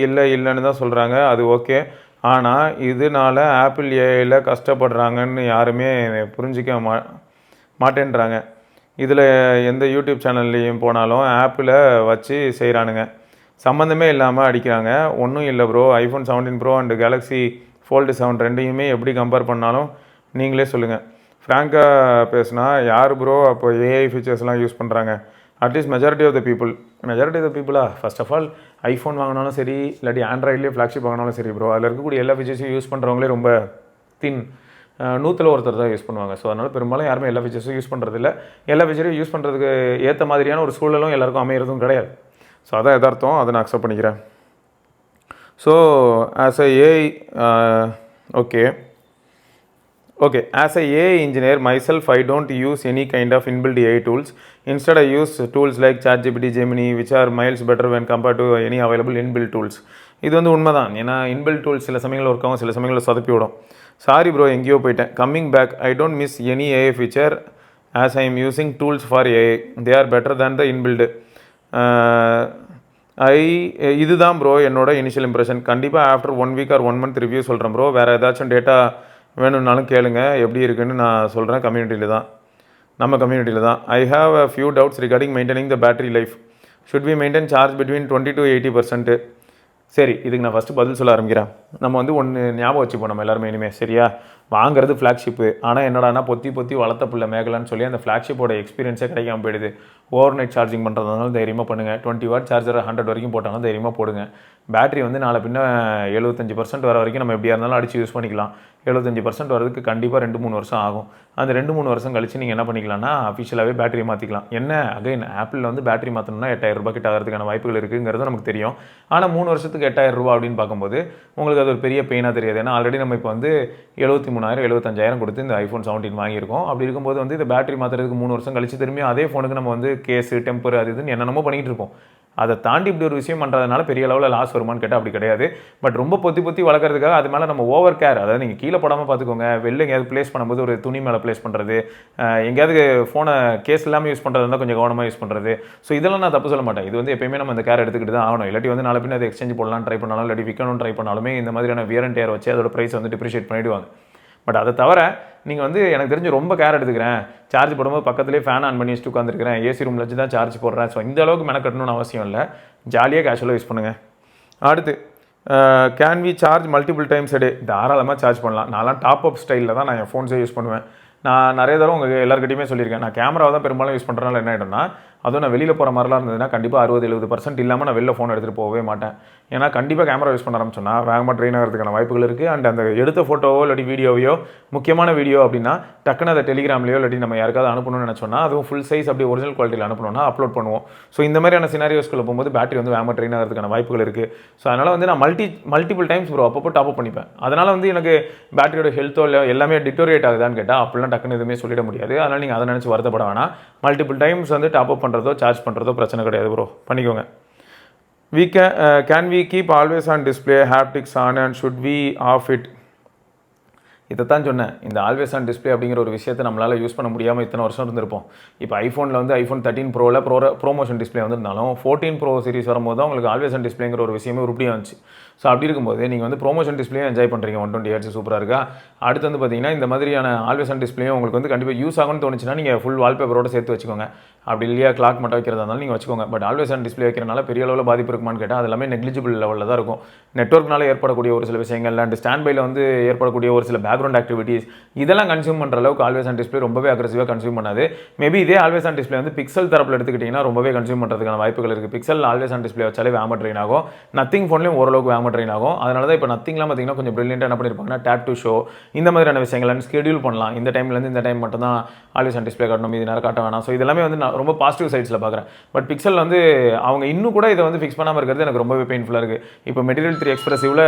இல்லைன்னு தான் சொல்கிறாங்க. அது ஓகே. ஆனால் இதனால் ஆப்பிள் ஏஐயில் கஷ்டப்படுறாங்கன்னு யாருமே புரிஞ்சிக்க மாட்டேன்றாங்க. இதில் எந்த யூடியூப் சேனல்லையும் போனாலும் ஆப்பிளை வச்சு செய்கிறானுங்க. சம்மந்தமே இல்லாமல் அடிக்கிறாங்க. ஒன்றும் இல்லை bro. IPhone 17 Pro and Galaxy Fold 7 ரெண்டையுமே எப்படி கம்பேர் பண்ணாலும் நீங்களே சொல்லுங்கள். ஃப்ராங்காக பேசுனா யார் ப்ரோ அப்போ ஏஐ ஃபீச்சர்ஸ்லாம் யூஸ் பண்ணுறாங்க? அட்லீஸ்ட் மெஜாரிட்டி ஆஃப் த பீப்புளா ஃபர்ஸ்ட் ஆஃப் ஆல் ஐஃபோன் வாங்கினாலும் சரி, இல்லாட்டி ஆண்ட்ராய்ட்லேயே ஃப்ளாக்ஷிப் வாங்கினாலும் சரி ப்ரோ, அதில் இருக்கக்கூடிய எல்லா ஃபீச்சர்ஸையும் யூஸ் பண்ணுறவங்களே ரொம்ப தின் 100ல் ஒருத்தர் தான் யூஸ் பண்ணுவாங்க. ஸோ அதனால் பெரும்பாலும் யாருமே எல்லா ஃபீச்சர்ஸும் யூஸ் பண்ணுறதில்ல. எல்லா ஃபீச்சரையும் யூஸ் பண்ணுறதுக்கு ஏற்ற மாதிரியான ஒரு சூழலும் எல்லாருக்கும் அமையிறதும் கிடையாது. ஸோ அதான் எதார்த்தம். அதை நான் அக்செப்ட் பண்ணிக்கிறேன். So as a AI okay as a AI engineer myself I don't use any kind of inbuilt AI tools. Instead I use tools like ChatGPT, Gemini, which are miles better when compared to any available inbuilt tools. இது வந்து உண்மைதான். ஏன்னா inbuilt tools சில சமயங்களில் work ஆகும், சில சமயங்களில் சொதப்பி விடும். சாரி ப்ரோ, எங்கேயோ போயிட்டேன். Coming back, I don't miss any AI feature as I am using tools for AI. They are better than the inbuilt. இதுதான் ப்ரோ என்னோட இனிஷியல் இம்ப்ரெஷன். கண்டிப்பாக after 1 week or 1 month review சொல்கிறேன் bro. வேறு ஏதாச்சும் data வேணும்னாலும் கேளுங்க, எப்படி இருக்குன்னு நான் சொல்கிறேன். நம்ம கம்யூனிட்டியில் தான். ஐ have a few doubts regarding maintaining the battery life. Should be maintain charge between 20 to 80%. சரி, இதுக்கு நான் ஃபஸ்ட்டு பதில் சொல்ல ஆரம்பிக்கிறேன். நம்ம வந்து ஒன்று ஞாபகம் வச்சுப்போம் நம்ம எல்லாருமே இனிமேல், சரியா? வாங்குறது ஃப்ளாக்ஷிப்பு. ஆனால் என்னடானா பொத்தி வளர்த்த பிள்ளை மேகலான்னு சொல்லி அந்த ஃப்ளாக்ஷிப்போட எக்ஸ்பீரியன்ஸே கிடைக்காம போயிடுது. ஓவர் நைட் சார்ஜிங் பண்ணுறதுனால தைரியமாக பண்ணுங்கள். 20 watt சார்ஜர் 100 வரைக்கும் போட்டாலும் தைரியமாக போடுங்க. பேட்டரி வந்து நாளை பின்ன 75% வர வரைக்கும் நம்ம எப்படியா இருந்தாலும் அடித்து யூஸ் பண்ணிக்கலாம். 75% வரதுக்கு கண்டிப்பாக 2-3 வருஷம் ஆகும். அந்த 2-3 வருஷம் கழிச்சு நீங்கள் என்ன பண்ணிக்கலாம்னா அஃபிஷியலாகவே பேட்டரி மாற்றிக்கலாம். என்ன அகைன் ஆப்பிளில் வந்து பேட்டரி மாற்றணும்னா ரூ. 8,000 கிட்ட ஆகிறதுக்கான வாய்ப்புகள் இருக்குங்கிறது நமக்கு தெரியும். ஆனால் 3 வருஷத்துக்கு ரூ. 8,000 அப்படின்னு பார்க்கும்போது உங்களுக்கு அது ஒரு பெரிய பெயினாக தெரியாது. ஏன்னா ஆல்ரெடி நம்ம இப்போ வந்து 73,000 75,000 கொடுத்து இந்த iPhone 17 வாங்கியிருக்கோம். அப்படி இருக்கும்போது வந்து இந்த பேட்டரி மாற்றுறதுக்கு 3 வருஷம் கழிச்சு திரும்பி அதே ஃபோனுக்கு நம்ம வந்து கேஸு டெம்பர் அது இதுன்னு என்னென்னமோ பண்ணிகிட்டு இருப்போம். அதை தாண்டி இப்படி ஒரு விஷயம் பண்ணுறதுனால பெரிய அளவில் லாஸ் வருமானு கேட்டால் அப்படி கிடையாது. பட் ரொம்ப பொத்தி வளர்க்குறதுக்காக அது மேலே நம்ம ஓவர் கேர், அதாவது நீங்கள் கீழே போடாமல் பார்த்துக்கோங்க. வெளில எங்கேயாவது ப்ளேஸ் பண்ணும்போது ஒரு துணி மேலே ப்ளேஸ் பண்ணுறது, எங்கேயாவது ஃபோனை கேஸ் இல்லாமல் யூஸ் பண்ணுறது இருந்தால் கொஞ்சம் கவனமாக யூஸ் பண்ணுறது. ஸோ இதெல்லாம் நான் தப்பு சொல்ல மாட்டேன். இது வந்து எப்பயுமே நம்ம இந்த கேர் எடுத்துக்கிட்டு தான் ஆகணும். இல்லாட்டி வந்து நாளை பின்ன அதை எக்ஸ்சேஞ்ச் போடலாம் ட்ரை பண்ணாலும் இல்லாட்டி விற்கணும்னு ட்ரை பண்ணாலுமே இந்த மாதிரியான வியர் அண்ட் டேர் வச்சு அதோட ப்ரைஸ் வந்து டிப்ரிஷியேட் பண்ணிவிடுவாங்க. பட் அதை தவிர நீங்கள் வந்து எனக்கு தெரிஞ்சு ரொம்ப கேர் எடுத்துக்கிறேன், சார்ஜ் போடும்போது பக்கத்துலேயே ஃபேன் ஆன் பண்ணி வச்சுட்டு உட்காந்துருக்கிறேன், ஏசி ரூமில் வச்சு தான் சார்ஜ் போடுறேன். ஸோ இந்த அளவுக்கு மெனக்கட்டணும்னு அவசியம் இல்லை. ஜாலியாக கேஷுவலாக யூஸ் பண்ணுங்கள். அடுத்து can we charge multiple times day? தாராளமாக சார்ஜ் பண்ணலாம். நான்லாம் டாப் அப் ஸ்டைலில் தான் நான் என் ஃபோன்ஸே யூஸ் பண்ணுவேன். நான் நிறைய தடவை உங்கள் எல்லாருக்கிட்டையுமே சொல்லியிருக்கேன். நான் கேமராவை தான் பெரும்பாலும் யூஸ் பண்ணுறதுனால என்ன ஆகிடும்னா, அதுவும் நான் வெளியில் போகிற மாதிரிலாம் இருந்ததுன்னா கண்டிப்பாக 60-70% இல்லாமல் நான் வெளில ஃபோன் எடுத்துகிட்டு போகவே மாட்டேன். ஏன்னா கண்டிப்பாக கேமரா யூஸ் பண்ண ஆரம்பிச்சோன்னா வேகமாக ட்ரெயின் ஆகிறதுக்கான வாய்ப்புகள் இருக்குது. அண்ட் அந்த எடுத்த ஃபோட்டோவோ இல்லாட்டி வீடியோவையோ, முக்கியமான வீடியோ அப்படின்னா டக்குன்னு அதை டெலிகிராம்லையோ இல்லாட்டி நம்ம யாருக்காவது அனுப்பணும்னு நினச்சோன்னா அதுவும் ஃபுல் சைஸ் அப்படி ஒரிஜினல் குவாலிட்டியில் அனுப்பணும்னா அப்லோட் பண்ணுவோம். ஸோ இந்த மாதிரியான சினாரியோஸ்க்குள்ள போகும்போது பேட்டரி வந்து வேகமாக ட்ரெயின் ஆகிறதுக்கான வாய்ப்புகள் இருக்குது. ஸோ அதனால் வந்து நான் மல்டிபிள் டைம்ஸ் அப்பப்போ டாப் அப் பண்ணிப்பேன். அதனால் வந்து எனக்கு பேட்டரியோட ஹெல்த்தோ இல்லை எல்லாமே டிட்டோரியேட் ஆகுதான்னு கேட்டால் அப்படிலாம் டக்குன்னு எதுவுமே சொல்லிட முடியாது. அதனால் நீங்கள் அதை நினச்சி வருத்தப்பட வேணாம். மல்டிபிள் டைம்ஸ் வந்து டாப் அப் பண்ணுறதோ சார்ஜ் பண்ணுறதோ பிரச்சனை கிடையாது ப்ரோ, பண்ணிக்கோங்க. Can we keep always on display, haptics on, and should we off it? இதைத்தான் சொன்னேன். இந்த ஆல்வேஸ் ஆன் டிஸ்பிளே அப்படிங்கிற ஒரு விஷயத்தை நம்மளால் யூஸ் பண்ண முடியாமல் இத்தனை வருஷம் இருந்திருப்போம். இப்போ ஐஃபோனில் வந்து iPhone 13 ப்ரோவில் ப்ரோமோஷன் டிஸ்பிளே வந்திருந்தாலும் 14 ப்ரோ சீரிஸ் வரும்போது தான் உங்களுக்கு ஆல்வேஸ் ஆன் டிஸ்பிளேங்கிற ஒரு விஷயமே உருப்படியாக இருந்துச்சு. ஸோ அப்படி இருக்கும்போது நீங்கள் வந்து ப்ரோமோஷன் டிஸ்பிளே என்ஜாய் பண்ணுறீங்க, 120 Hz சூப்பராக இருக்கா. அடுத்து வந்து பார்த்தீங்கன்னா இந்த மாதிரியான ஆல்வேஸ் ஆன் டிஸ்பிளேயும் உங்களுக்கு வந்து கண்டிப்பாக யூஸ் ஆகும்னு தோணுச்சுன்னா நீங்கள் ஃபுல் வால்பேப்பரோட சேர்த்து வச்சுக்கோங்க. அப்படி இல்லையா கிளாக் மட்டும் வைக்கிறதா இருந்தாலும் நீங்கள் வச்சுக்கோங்க. பட் ஆல்வேஸ் ஆன் டிஸ்பிளே வைக்கிறனால பெரிய அளவில் பாதிப்பு இருக்குமான்னு கேட்டால் அது எல்லாமே நெக்லிஜிபிள் லெவலில் தான் இருக்கும். நெட்வொர்க்னால ஏற்படக்கூடிய ஒரு சில விஷயங்கள் அண்ட் ஸ்டாண்ட் பையில் வந்து ஏற்படக்கூடிய ஒரு சில பேக்ரவுண்ட் ஆக்டிவிட்டீஸ் இதெல்லாம் கன்சியூம் பண்ணுற அளவுக்கு ஆல்வேஸ் ஆன் டிஸ்பிளே ரொம்பவே அக்ரெசிவாக கன்சியூம் பண்ணாது. மேபி இதே ஆல்வேஸ் ஆன் டிஸ்பிளே வந்து பிக்சல் தரப்பில் எடுத்துக்கிட்டிங்கன்னா ரொம்பவே கன்சியூம் பண்ணுறதுக்கான வாய்ப்புகள் இருக்குது. பிக்சல் ஆல்வேஸ் ஆன் டிஸ்பிளே வச்சாலே வேம ட்ரெயின் ஆகும். நத்திங் ஃபோன்லேயும் ஓரளவுக்கு வேம ட்ரெயின் ஆகும். அதனால தான் இப்போ நத்திங்லாம் பார்த்தீங்கன்னா கொஞ்சம் பிரில்லியண்டாக என்ன பண்ணியிருப்பாங்கன்னா டேப் டு ஷோ இந்த மாதிரியான விஷயங்கள் ஸ்கெடியூல் பண்ணலாம். இந்த டைம்லேருந்து இந்த டைம் மட்டும் தான் ஆல்வேஸ் ஆன் டிஸ்பிளே காட்டணும், இது நேரம் காட்ட வேணாம். ஸோ இதெல்லாமே வந்து நான் ரொம்ப பாசிட்டிவ் சைட்ஸில் பார்க்குறேன். பட் பிக்சல் வந்து அவங்க இன்னும் கூட இதை வந்து ஃபிக்ஸ் பண்ணாமல் இருக்கிறது எனக்கு ரொம்பவே பெயின்ஃபுல்லாக இருக்குது. இப்போ மெட்டீரியல் 3 எக்ஸ்பிரஸிவில்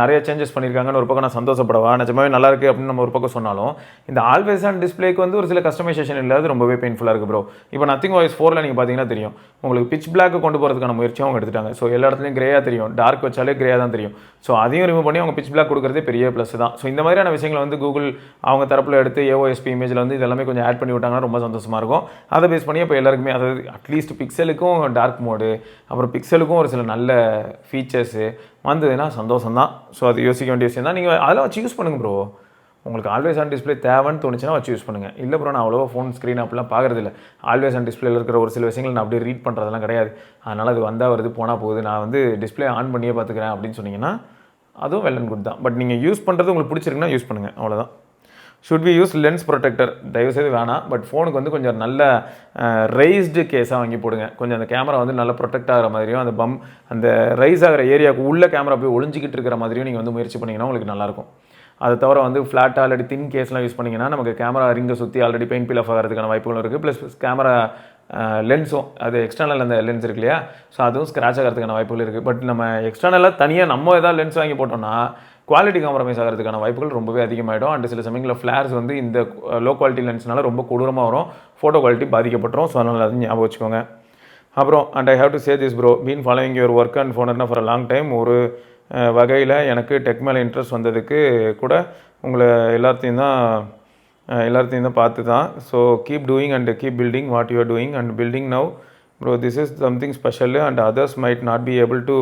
நிறைய சேஞ்சஸ் பண்ணியிருக்காங்கன்னு ஒரு பக்கம் நான் சந்தோஷப்படவா, நிஜமாவே நல்லா இருக்குது அப்படின்னு நம்ம ஒரு பக்கம் சொன்னாலும் இந்த ஆல்வேஸ் ஆன் டிஸ்பிளேக்கு வந்து ஒரு சில கஸ்டமைசேஷன் இல்லாத ரொம்பவே பெயின்ஃபுல்லாக இருக்குது ப்ரோ. இப்போ நத்திங் வாய்ஸ் 4ல் நீங்கள் பார்த்தீங்கன்னா தெரியும் உங்களுக்கு பிச் பிளாக் கொண்டு போகிறதுக்கான முயற்சியும் அவங்க எடுத்துட்டாங்க. ஸோ எல்லா இடத்துலையும் கிரேயாக தெரியும், டார்க் வச்சாலே கிரேயாக தான் தெரியும். ஸோ அதையும் ரிமூவ் பண்ணி அவங்க பிச் பிளாக் கொடுக்குறதே பெரிய ப்ளஸ் தான். ஸோ இந்த மாதிரியான விஷயங்களை வந்து கூகுள் அவங்க தரப்பில் எடுத்து AOSP இமேஜில் வந்து இதெல்லாமே கொஞ்சம் ஆட் பண்ணி விட்டாங்கன்னா ரொம்ப சந்தோஷமாக இருக்கும். அதை பேஸ் பண்ணி இப்போ எல்லாருக்குமே அதாவது அட்லீஸ்ட் பிக்சலுக்கும் டார்க் மோடு அப்புறம் பிக்சலுக்கும் ஒரு சில நல்ல ஃபீச்சர்ஸு வந்ததுன்னா சந்தோஷம் தான். ஸோ அது யோசிக்க வேண்டிய விஷயம் தான். நீங்கள் அதெல்லாம் வச்சு யூஸ் பண்ணுங்கள் ப்ரோ. உங்களுக்கு ஆல்வேஸ் ஆன் டிஸ்பிளே தேவைன்னு தோணுச்சுன்னா வச்சு யூஸ் பண்ணுங்கள். இல்லை ப்ரோ நான் அவ்வளோவா ஃபோன் ஸ்க்ரீன் அப்படிலாம் பார்க்குறதில்ல. ஆல்வேஸ் ஆன் டிஸ்பிளேல இருக்கிற ஒரு சில விஷயங்கள் நான் அப்படியே ரீட் பண்ணுறதெல்லாம் கிடையாது. அதனால் அது வந்தால் வருது போனால் போகுது, நான் வந்து டிஸ்பிளே ஆன் பண்ணியே பார்த்துக்கிறேன் அப்படின்னு சொன்னீங்கன்னா அதுவும் வெல் அண்ட் குட் தான். பட் நீங்கள் யூஸ் பண்ணுறது உங்களுக்கு பிடிச்சிருக்குன்னா யூஸ் பண்ணுங்கள், அவ்வளோதான். Should we use lens protector? தயவுசெய்து வேணாம். பட் ஃபோனுக்கு வந்து கொஞ்சம் நல்ல ரைஸ்டு கேஸாக வாங்கி போடுங்க. கொஞ்சம் அந்த கேமரா வந்து நல்லா ப்ரொடெக்ட் ஆகிற மாதிரியும் அந்த ரைஸ் ஆகிற ஏரியாவுக்கு உள்ள கேமரா போய் ஒளிஞ்சிக்கிட்டு இருக்கிற மாதிரியும் நீங்கள் வந்து முயற்சி பண்ணிங்கன்னா உங்களுக்கு நல்லாயிருக்கும். அதை தவிர வந்து ஃப்ளாட்டாக ஆல்ரெடி தின் கேஸ்லாம் யூஸ் பண்ணிங்கன்னா நமக்கு கேமரா ரிங்கை சுற்றி ஆல்ரெடி பெயிண்ட் பீல் ஆஃப் ஆகிறதுக்கான வாய்ப்புகளும் இருக்குது. ப்ளஸ் கேமரா லென்ஸும் அது எக்ஸ்டர்னல் அந்த லென்ஸ் இருக்கு இல்லையா, ஸோ அதுவும் ஸ்க்ராட்ச் ஆகிறதுக்கான வாய்ப்புகள் இருக்குது. பட் நம்ம எக்ஸ்டர்னலாக தனியாக நம்ம ஏதாவது லென்ஸ் வாங்கி போட்டோம்னா குவாலிட்டி காம்ப்ரமைஸ் ஆகிறதுக்கான வாய்ப்புகள் ரொம்பவே அதிகமாகிடும். அண்ட் சில சமயங்களில் ஃப்ளார்ஸ் வந்து இந்த லோ குவாலிட்டி லென்ஸ்னால ரொம்ப கொடூரமாக வரும், ஃபோட்டோ குவாலிட்டி பாதிக்கப்பட்டுரும். ஸோ அதனால் அது ஞாபகம் வச்சுக்கோங்க. அப்புறம் and I have to say this bro, been following your work and ஃபோனர்னா ஃபார் அ லாங் டைம். ஒரு வகையில் எனக்கு டெக் மேலே இன்ட்ரெஸ்ட் வந்ததுக்கு கூட உங்களை எல்லாத்தையும் தான் பார்த்து தான். So keep doing and keep building what you are doing and building now bro. This is something special and others might not be able to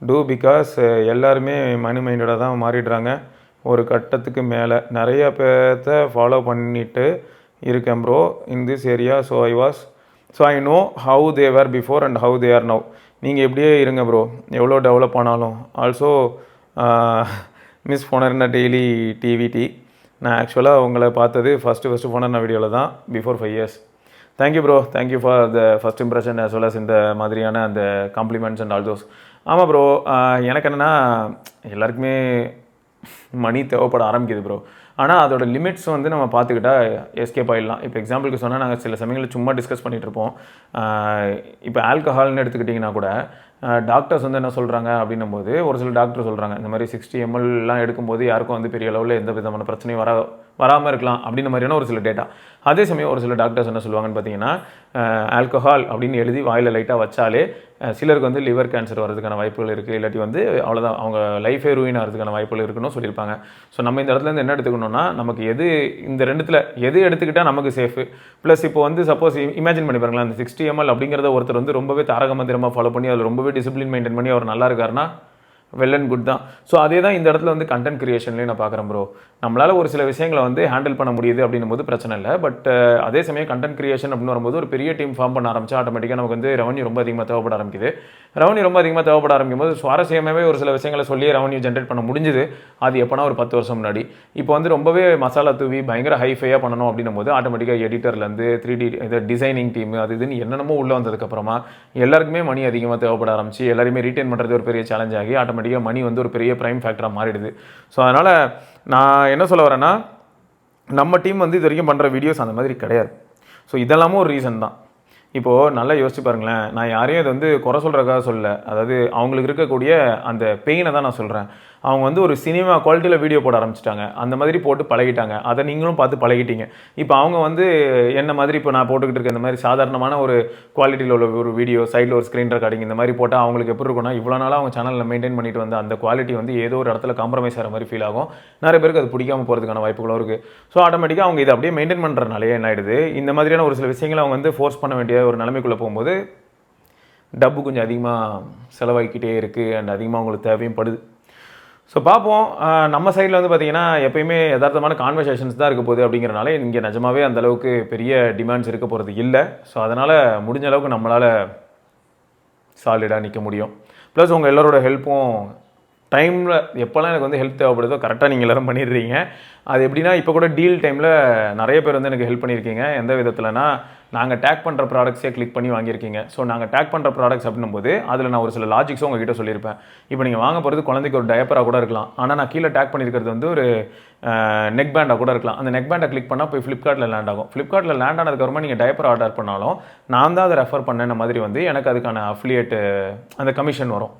do because எல்லாருமே மணி மைண்டடாக தான் மாறிடுறாங்க ஒரு கட்டத்துக்கு மேலே. நிறைய பேர்த்த ஃபாலோ பண்ணிட்டு இருக்கேன் bro in this area. So I know how they were before and how they are now. நீங்கள் எப்படியே இருங்க ப்ரோ, எவ்வளோ டெவலப் ஆனாலும். Also miss Phoner daily DVD. நான் ஆக்சுவலாக உங்களை பார்த்தது ஃபஸ்ட்டு ஃபோனர் நான் வீடியோவில் தான் before 5 years. Thank you bro, thank you for the first impression as well as இந்த மாதிரியான அந்த காம்ப்ளிமெண்ட்ஸ் அண்ட் ஆல் தோஸ். ஆமாம் ப்ரோ, எனக்கு என்னென்னா எல்லாருக்குமே மணி தேவைப்பட ஆரம்பிக்குது ப்ரோ. ஆனால் அதோட லிமிட்ஸ் வந்து நம்ம பார்த்துக்கிட்டா எஸ்கேப் ஆகிடலாம். இப்போ எக்ஸாம்பிளுக்கு சொன்னால் நாங்கள் சில சமயங்களில் சும்மா டிஸ்கஸ் பண்ணிகிட்டு இருப்போம். இப்போ ஆல்கஹால்னு எடுத்துக்கிட்டிங்கன்னா கூட டாக்டர்ஸ் வந்து என்ன சொல்கிறாங்க அப்படின்னும் போது ஒரு சில டாக்டர் சொல்கிறாங்க இந்த மாதிரி 60 ml எடுக்கும்போது யாருக்கும் வந்து பெரிய அளவில் எந்த விதமான பிரச்சனையும் வராமல் இருக்கலாம் அப்படின்ற மாதிரியான ஒரு சில டேட்டா. அதே சமயம் ஒரு சில டாக்டர்ஸ் என்ன சொல்லுவாங்கன்னு பார்த்தீங்கன்னா ஆல்கஹால் அப்படின்னு எழுதி வாயில் லைட்டாக வச்சாலே சிலருக்கு வந்து லிவர் கேன்சர் வரதுக்கான வாய்ப்புகள் இருக்குது, இல்லாட்டி வந்து அவ்வளோதான் அவங்க லைஃபே ரூயின் ஆகிறதுக்கான வாய்ப்புகள் இருக்குன்னு சொல்லியிருப்பாங்க. ஸோ நம்ம இந்த இடத்துலேருந்து என்ன எடுத்துக்கணும்னா நமக்கு எது இந்த ரெண்டுத்தில் எது எடுத்துக்கிட்டால் நமக்கு சேஃபு. ப்ளஸ் இப்போ வந்து சப்போஸ் இமேஜின் பண்ணி பாருங்களேன், அந்த 60 ml அப்படிங்கிறத ஒருத்தர் வந்து ரொம்பவே தாரக மந்திரமாக ஃபாலோ பண்ணி அதில் ரொம்பவே டிசிப்ளின் மெயின்டைன் பண்ணி அவர் நல்லா இருக்காருன்னா வெல் அண்ட் குட் தான். ஸோ அதே தான் இந்த இடத்துல வந்து கண்டென்ட் கிரியேஷன்லேயும் நான் பார்க்குறேன் ப்ரோ. நம்மளால் ஒரு சில விஷயங்களை வந்து ஹேண்டில் பண்ண முடியுது அப்படின்னும் போது பிரச்சனை இல்லை. பட் அதே சமயம் கண்டென்ட் கிரியேஷன் அப்படின்னு வரும்போது ஒரு பெரிய டீம் ஃபார்ம் பண்ண ஆரம்பிச்சா ஆட்டோமேட்டிக்காக நமக்கு வந்து ரெவன்யூ ரொம்ப அதிகமாக தேவைப்பட ஆரம்பிக்குது. ரெவன்யூ ரொம்ப அதிகமாக தேவைப்பட ஆரம்பிக்கும் போது சுவாரஸ்யமாகவே ஒரு சில விஷயங்களை சொல்லி ரெவன்யூ ஜென்ரேட் பண்ண முடிஞ்சுது. அது எப்போனா ஒரு 10 வருஷம் முன்னாடி. இப்போ வந்து ரொம்பவே மசாலா தூவி பயங்கர ஹைஃபையாக பண்ணணும் அப்படின்னும் போது ஆட்டோமேட்டிக்காக எடிட்டர்லேருந்து 3D இது டிசைனிங் டீம் அது இதுன்னு என்னென்னமோ உள்ளே வந்ததுக்கப்புறமா எல்லாருக்குமே மணி அதிகமாக தேவைப்பட ஆரம்பிச்சு எல்லாருமே ரீட்டைன் பண்ணுறது ஒரு பெரிய சேலஞ்ச் ஆகி ஆட்டோமேட்டிக்காக மணி வந்து ஒரு பெரிய ப்ரைம் ஃபேக்டராக மாறிடுது. ஸோ அதனால் நான் என்ன சொல்ல வரேன்னா நம்ம டீம் வந்து இது வரைக்கும் பண்ணுற வீடியோஸ் அந்த மாதிரி கிடையாது. ஸோ இதெல்லாமும் ஒரு ரீசன் தான். இப்போது நல்லா யோசிச்சு பாருங்களேன், நான் யாரையும் இது வந்து குறை சொல்கிறக்காக சொல்லலை. அதாவது அவங்களுக்கு இருக்கக்கூடிய அந்த பெயினை தான் நான் சொல்கிறேன். அவங்க வந்து ஒரு சினிமா குவாலிட்டியில் வீடியோ போட ஆரம்பிச்சிட்டாங்க, அந்த மாதிரி போட்டு பழகிட்டாங்க. அதை நீங்களும் பார்த்து பழகிட்டீங்க. இப்போ அவங்க வந்து என்ன மாதிரி இப்போ நான் போட்டுக்கிட்டு இருக்க இந்த மாதிரி சாதாரணமான ஒரு குவாலிட்டியில் உள்ள ஒரு வீடியோ சைடில் ஒரு ஸ்க்ரீன் ரெக்கார்டிங் இந்த மாதிரி போட்டால் அவங்களுக்கு எப்படி இருக்கும்னா இவ்வளோ நாளாக அவங்க சேனலில் மெயின்டைன் பண்ணிட்டு வந்து அந்த குவாலிட்டி வந்து ஏதோ ஒரு இடத்துல காம்ப்ரமைஸ் ஆகிற மாதிரி ஃபீல் ஆகும். நிறைய பேருக்கு அது பிடிக்காமல் போகிறதுக்கான வாய்ப்புகளும் இருக்குது. ஸோ ஆட்டோமேட்டிக்காக அவங்க இதை அப்படியே மெயின்டைன் பண்ணுறதுனாலே என்ன ஆகிடுது, இந்த மாதிரியான ஒரு சில விஷயங்களை அவங்க வந்து ஃபோர்ஸ் பண்ண வேண்டிய ஒரு நிலைமைக்குள்ளே போகும்போது டப்பு கொஞ்சம் அதிகமாக செலவாகிக்கிட்டே இருக்குது அண்ட் அதிகமாக அவங்களுக்கு தேவையும் படுது. ஸோ பார்ப்போம். நம்ம சைடில் வந்து பார்த்திங்கன்னா எப்பயுமே யதார்த்தமான கான்வர்சேஷன்ஸ் தான் இருக்க போகுது அப்படிங்கிறனால இங்கே நிஜமாவே அந்தளவுக்கு பெரிய டிமாண்ட்ஸ் இருக்க போகிறது இல்லை. ஸோ அதனால் முடிஞ்ச அளவுக்கு நம்மளால் சாலிடாக நிற்க முடியும். ப்ளஸ் உங்கள் எல்லோரோட ஹெல்ப்பும் டைமில் எப்போல்லாம் எனக்கு வந்து ஹெல்ப் தேவைப்படுதோ கரெக்டாக நீங்கள் எல்லோரும் பண்ணிடுறீங்க. அது எப்படின்னா இப்போ கூட டீல் டைமில் நிறைய பேர் வந்து எனக்கு ஹெல்ப் பண்ணியிருக்கீங்க. எந்த விதத்தில்னா நாங்கள் டேக் பண்ணுற ப்ராடக்ட்ஸே கிளிக் பண்ணி வாங்கியிருக்கீங்க. ஸோ நாங்கள் டேக் பண்ணுற ப்ராடக்ட்ஸ் அப்படின்னும் போது அதில் நான் ஒரு சில லாஜிக்ஸும் உங்ககிட்ட சொல்லியிருப்பேன். இப்போ நீங்கள் வாங்க போகிறது குழந்தைக்கு ஒரு டயப்பராக கூட இருக்கலாம், ஆனால் நான் கீழே டேக் பண்ணியிருக்கிறது வந்து ஒரு நெக் பேண்டாக கூட இருக்கலாம். அந்த நெக் பேண்டை கிளிக் பண்ணால் போய் ஃப்ளிப்கார்ட்டில் லேண்ட் ஆகும். ஃப்ளிப்கார்ட்டில் லேண்ட் ஆனதுக்கப்புறமா நீங்கள் டயப்பர் ஆர்டர் பண்ணாலும் நான் தான் அதை ரெஃபர் பண்ணேன் மாதிரி வந்து எனக்கு அதுக்கான அஃபிலியேட்டு அந்த கமிஷன் வரும்.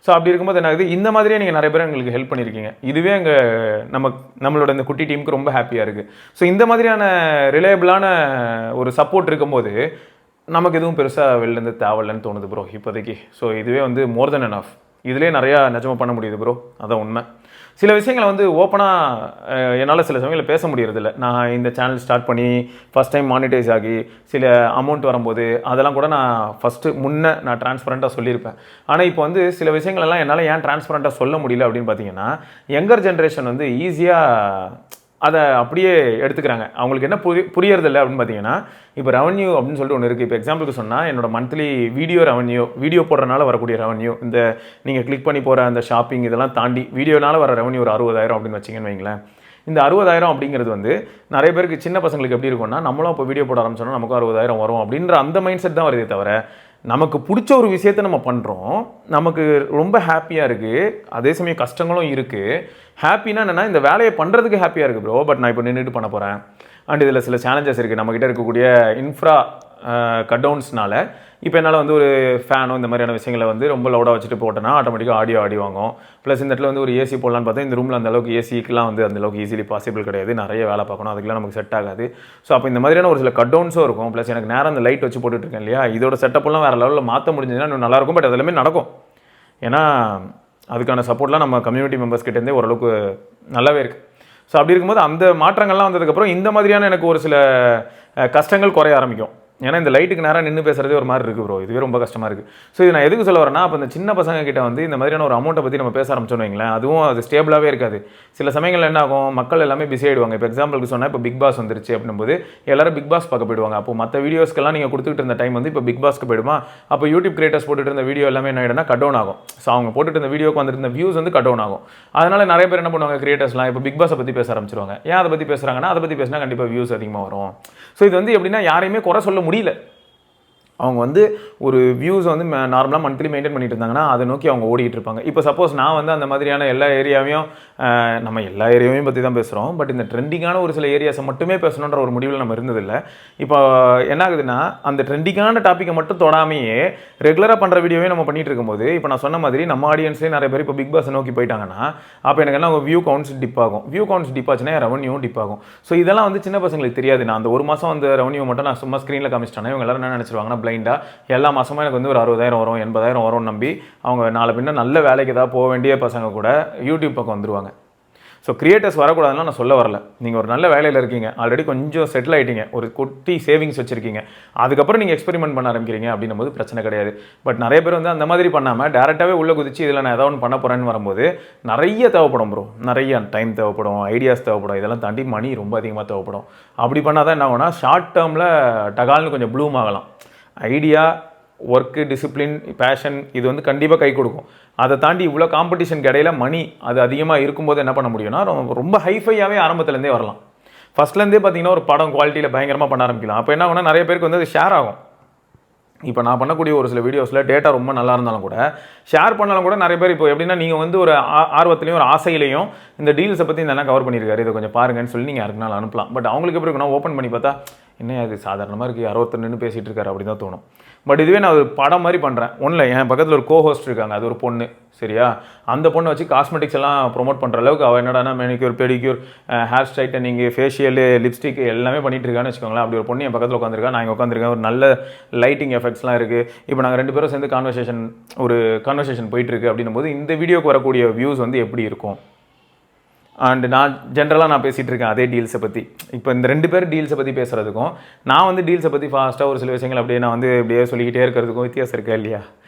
ஸோ அப்படி இருக்கும்போது என்ன ஆகுது, இந்த மாதிரியே நீங்கள் நிறைய பேர் எங்களுக்கு ஹெல்ப் பண்ணியிருக்கீங்க. இதுவே நம்மளோட இந்த குட்டி டீமுக்கு ரொம்ப ஹாப்பியாக இருக்குது. ஸோ இந்த மாதிரியான ரிலையபிளான ஒரு சப்போர்ட் இருக்கும்போது நமக்கு எதுவும் பெருசாக வெளிலேருந்து தேவையில்லைன்னு தோணுது ப்ரோ இப்போதைக்கு. ஸோ இதுவே வந்து மோர் தென் எனஃப். இதுலேயே நிறையா நிஜமாக பண்ண முடியுது ப்ரோ, அதான் உண்மை. சில விஷயங்களை வந்து ஓப்பனாக என்னால் சில சமயங்களில் பேச முடியறதில்ல. நான் இந்த சேனல் ஸ்டார்ட் பண்ணி ஃபஸ்ட் டைம் மானிட்டைஸ் ஆகி சில அமௌண்ட் வரும்போது அதெல்லாம் கூட நான் ஃபஸ்ட்டு நான் டிரான்ஸ்பரண்ட்டாக சொல்லியிருப்பேன். ஆனால் இப்போ வந்து சில விஷயங்களெல்லாம் என்னால் ஏன் டிரான்ஸ்பரண்ட்டாக சொல்ல முடியல அப்படின்னு பார்த்தீங்கன்னா யங்கர் ஜென்ரேஷன் வந்து ஈஸியாக அதை அப்படியே எடுத்துக்கிறாங்க. அவங்களுக்கு என்ன புரியறதில்லை அப்படின்னு பார்த்தீங்கன்னா இப்போ ரெவன்யூ அப்படின்னு சொல்லிட்டு ஒன்று இருக்குது. இப்போ எக்ஸாம்பிளுக்கு சொன்னால் என்னோட மந்த்லி வீடியோ போடுறதுனால வரக்கூடிய ரெவன்யூ, இந்த நீங்கள் கிளிக் பண்ணி போகிற அந்த ஷாப்பிங் இதெல்லாம் தாண்டி வீடியோனால வர ரெவன்யூ ஒரு 60,000 அப்படின்னு வச்சிங்கன்னு வைங்களேன். இந்த 60,000 அப்படிங்கிறது வந்து நிறைய பேருக்கு சின்ன பசங்களுக்கு எப்படி இருக்கும்னா நம்மளும் இப்போ வீடியோ போட ஆரம்பிச்சோன்னா நமக்கும் 60,000 வரும் அப்படின்ற அந்த மைண்ட் செட் தான் வருதே தவிர நமக்கு பிடிச்ச ஒரு விஷயத்தை நம்ம பண்ணுறோம், நமக்கு ரொம்ப ஹாப்பியாக இருக்குது, அதே சமயம் கஷ்டங்களும் இருக்குது. ஹாப்பினா என்னென்னா இந்த வேலையை பண்ணுறதுக்கு ஹாப்பியாக இருக்குது ப்ரோ. பட் நான் இப்போ நின்றுட்டு பண்ண போகிறேன் அண்ட் இதில் சில சேலஞ்சஸ் இருக்குது. நம்மக்கிட்ட இருக்கக்கூடிய இன்ஃப்ரா கட் டவுன்ஸ்னால இப்போ என்னால் வந்து ஒரு ஃபேனோ இந்த மாதிரியான விஷயங்களை வந்து ரொம்ப லவுடாக வச்சுட்டு போட்டேன்னா ஆட்டோமேட்டிக்காக ஆடி வாங்கும். ப்ளஸ் இந்த இடத்துல வந்து ஒரு ஏசி போடலான்னு பார்த்தா இந்த ரூமில் அந்தளவுக்கு ஏசிக்கெலாம் வந்து அந்தளவுக்கு ஈஸிலி பாசிபிள் கிடையாது. நிறைய வேலை பார்க்கணும், அதுக்கெலாம் நமக்கு செட் ஆகாது. ஸோ அப்போ இந்த மாதிரியான ஒரு சில கட் டவுன்ஸும் இருக்கும். ப்ளஸ் எனக்கு நேரம் அந்த லைட் வச்சு போட்டுட்ருக்கேன் இல்லையா, இதோட செட்டப்லாம் வேறு லெவலில் மாற்ற முடிஞ்சதுன்னா இன்னும் நல்லாயிருக்கும். பட் அதெல்லாமே நடக்கும். ஏன்னா அதுக்கான சப்போர்ட்லாம் நம்ம கம்யூனிட்டி மெம்பர்ஸ் கிட்டேருந்தே ஓரளவுக்கு நல்லாவே இருக்குது. ஸோ அப்படி இருக்கும்போது அந்த மாற்றங்கள்லாம் வந்ததுக்கப்புறம் இந்த மாதிரியான எனக்கு ஒரு சில கஷ்டங்கள் குறைய ஆரம்பிக்கும். ஏன்னா இந்த லைட்டுக்கு நேரம் நின்று பேசுகிறதே ஒரு மாதிரி இருக்குது ப்ரோ, இதுவே ரொம்ப கஷ்டமாக இருக்குது. ஸோ இது நான் எதுக்கு சொல்ல வரேன்னா, அப்போ இந்த சின்ன பசங்க கிட்ட வந்து இந்த மாதிரியான ஒரு அமௌண்ட்டை பற்றி நம்ம பேச ஆரம்பிச்சோன்னு வைங்களேன், அதுவும் அது ஸ்டேபிளாகவே இருக்காது. சில சமயங்கள் என்ன ஆகும், மக்கள் எல்லாமே பிஸி ஆகிடுவாங்க. இப்போ எக்ஸாம்பிளுக்கு சொன்னால் இப்போ பிக் பாஸ் வந்துருச்சு அப்படின்போது எல்லாரும் பிக் பாஸ் பார்க்க போயிடுவாங்க. அப்போ மற்ற வீடியோஸ்க்கெல்லாம் நீங்கள் கொடுத்துட்டு இருந்த டைம் வந்து இப்போ பிக் பாஸ்க்கு போயிடுமா, அப்போ யூடியூப் கிரியேட்டர்ஸ் போட்டுட்டு இருந்த வீடியோ எல்லாமே என்ன ஆகிடும்னா கட் டவுன் ஆகும். ஸோ அவங்க போட்டுட்டு இருந்த வீடியோக்கு வந்துருந்த வியூஸ் வந்து கட் டவுன் ஆகும். அதனால் நிறைய பேர் என்ன பண்ணுவாங்க, கிரியேட்டர்ஸ்லாம் இப்போ பிக் பாஸை பற்றி பேச ஆரம்பிச்சிருவாங்க. ஏன் அதை பற்றி பேசுகிறாங்கன்னா, அதை பற்றி பேசினா கண்டிப்பாக வியூஸ் அதிகமாக வரும். ஸோ இது வந்து எப்படின்னா யாரையுமே குறை சொல்ல முடியல. அவங்க வந்து ஒரு வியூஸ் வந்து நார்மலாக மந்த்லி மெயின்டைன் பண்ணிட்டு இருந்தாங்கன்னா அதை நோக்கி அவங்க ஓடிட்டு இருப்பாங்க. இப்போ சப்போஸ் நான் வந்து அந்த மாதிரியான எல்லா ஏரியாவையும் நம்ம எல்லா ஏரியாவையும் பற்றி தான் பேசுகிறோம், பட் இந்த ட்ரெண்டிங்கான ஒரு சில ஏரியாஸை மட்டுமே பேசணுன்ற ஒரு முடிவில் நம்ம இருந்ததில்லை. இப்போ என்ன ஆகுதுன்னா அந்த ட்ரெண்டிங்கான டாப்பிக்கை மட்டும் தொடாமையே ரெகுலராக பண்ணுற வீடியோவே நம்ம பண்ணிட்டு இருக்கும்போது, இப்போ நான் சொன்ன மாதிரி நம்ம ஆடியன்ஸ்லேயே நிறைய பேர் இப்போ பிக் பாஸை நோக்கி போயிட்டாங்கன்னா அப்போ எனக்கு என்ன வியூ கவுண்ட்ஸ் டிப் ஆகும். வியூ கவுண்ட்ஸ் டிப் ஆச்சுன்னா ரெவன்யூ டிப் ஆகும். ஸோ இதெல்லாம் வந்து சின்ன பசங்களுக்கு தெரியாது. நான் அந்த ஒரு மாதம் அந்த ரெவன்யூ மட்டும் நான் சும்மா ஸ்க்ரீனில் காமிச்சிட்டேன்னா இவங்க எல்லாரும் என்ன நினச்சிருவாங்கன்னா பிளைண்டாக எல்லா மாதமும் எனக்கு வந்து ஒரு 60,000 வரும் 80,000 வரும்னு நம்பி அவங்க நாலு பின்ன நல்ல வேலைக்கு ஏதாவது போக வேண்டிய பசங்க கூட யூடியூப் பக்கம் வந்துருவாங்க. ஸோ கிரியேட்டர்ஸ் வரக்கூடாதுன்னு நான் சொல்ல வரல. நீங்கள் ஒரு நல்ல வேலையில் இருக்கீங்க, ஆல்ரெடி கொஞ்சம் செட்டில் ஆகிட்டீங்க, ஒரு குட்டி சேவிங்ஸ் வச்சுருக்கீங்க, அதுக்கப்புறம் நீங்கள் எக்ஸ்பெரிமெண்ட் பண்ண ஆரம்பிக்கிறீங்க அப்படின்னும் போது பிரச்சனை கிடையாது. பட் நிறைய பேர் வந்து அந்த மாதிரி பண்ணாமல் டேரெக்டாகவே உள்ளே குதிச்சு இதில் நான் ஏதாவது ஒன்று பண்ண போகிறேன்னு வரும்போது நிறைய தேவைப்படும் ப்ரோ. நிறைய டைம் தேவைப்படும், ஐடியாஸ் தேவைப்படும், இதெல்லாம் தாண்டி மணி ரொம்ப அதிகமாக தேவைப்படும். அப்படி பண்ணால் தான் என்ன ஆகும்னா ஷார்ட் டேர்மில் டகால்னு கொஞ்சம் ப்ளூம் ஆகலாம். ஐடியா, ஒர்க்கு, டிசிப்ளின், பேஷன் இது வந்து கண்டிப்பாக கை கொடுக்கும். அதை தாண்டி இவ்வளோ காம்படிஷனுக்கு இடையில மணி அது அதிகமாக இருக்கும்போது என்ன பண்ண முடியும்னா ரொம்ப ஹைஃபையாகவே ஆரம்பத்துலேருந்தே வரலாம். ஃபஸ்ட்லேருந்தே பார்த்தீங்கன்னா ஒரு படம் குவாலிட்டியில் பயங்கரமாக பண்ண ஆரம்பிக்கலாம். அப்போ என்ன ஆகும்னா நிறைய பேருக்கு வந்து அது ஷேர் ஆகும். இப்போ நான் பண்ணக்கூடிய ஒரு சில வீடியோஸில் டேட்டா ரொம்ப நல்லா இருந்தாலும் கூட ஷேர் பண்ணாலும் கூட நிறைய பேர் இப்போ எப்படின்னா நீங்கள் வந்து ஒரு ஆர்வத்துலையும் ஒரு ஆசையிலையும் இந்த டீல்ஸை பற்றி இந்த கவர் பண்ணியிருக்காரு, இதை கொஞ்சம் பாருங்கன்னு சொல்லி நீங்கள் யாருக்குனாலும் அனுப்பலாம். பட் அவங்களுக்கு எப்படி இருக்குன்னா ஓப்பன் பண்ணி பார்த்தா என்ன அது சாதாரணமாக இருக்குது, 61 பேசிகிட்டு இருக்காரு அப்படி தான் தோணும். பட் இதுவே நான் ஒரு படம் மாதிரி பண்ணுறேன். ஒன்றில் என் பக்கத்தில் ஒரு கோஹோஸ்ட் இருக்காங்க, அது ஒரு பொண்ணு, சரியா? அந்த பொண்ணை வச்சு காஸ்மெட்டிக்ஸ் எல்லாம் ப்ரொமோட் பண்ணுற அளவுக்கு அவள் என்னடானா manicure, pedicure, hair straightening, facial, lipstick எல்லாமே பண்ணிட்டு இருக்கான்னு வச்சுக்கோங்களேன். அப்படி ஒரு பொண்ணு என் பக்கத்தில் உட்காந்துருக்கா, நான் இங்கே உட்காந்துருக்கேன், ஒரு நல்ல லைட்டிங் எஃபெக்ட்ஸ்லாம் இருக்குது. இப்போ நாங்கள் 2 பேரும் சேர்ந்து கான்வர்சேஷன் போயிட்டுருக்கு அப்படின்னும் போது இந்த வீடியோக்கு வரக்கூடிய வியூஸ் வந்து எப்படி இருக்கும்? அண்ட் நான் ஜென்ரலாக நான் பேசிகிட்டு இருக்கேன் அதே டீல்ஸை பற்றி. இப்போ இந்த 2 பேர் டீல்ஸை பற்றி பேசுகிறதுக்கும் நான் வந்து டீல்ஸை பற்றி ஃபாஸ்ட்டாக ஒரு சில விஷயங்கள் அப்படியே நான் வந்து இப்படியே சொல்லிக்கிட்டே இருக்கிறதுக்கும் வித்தியாசம் இருக்கா இல்லையா?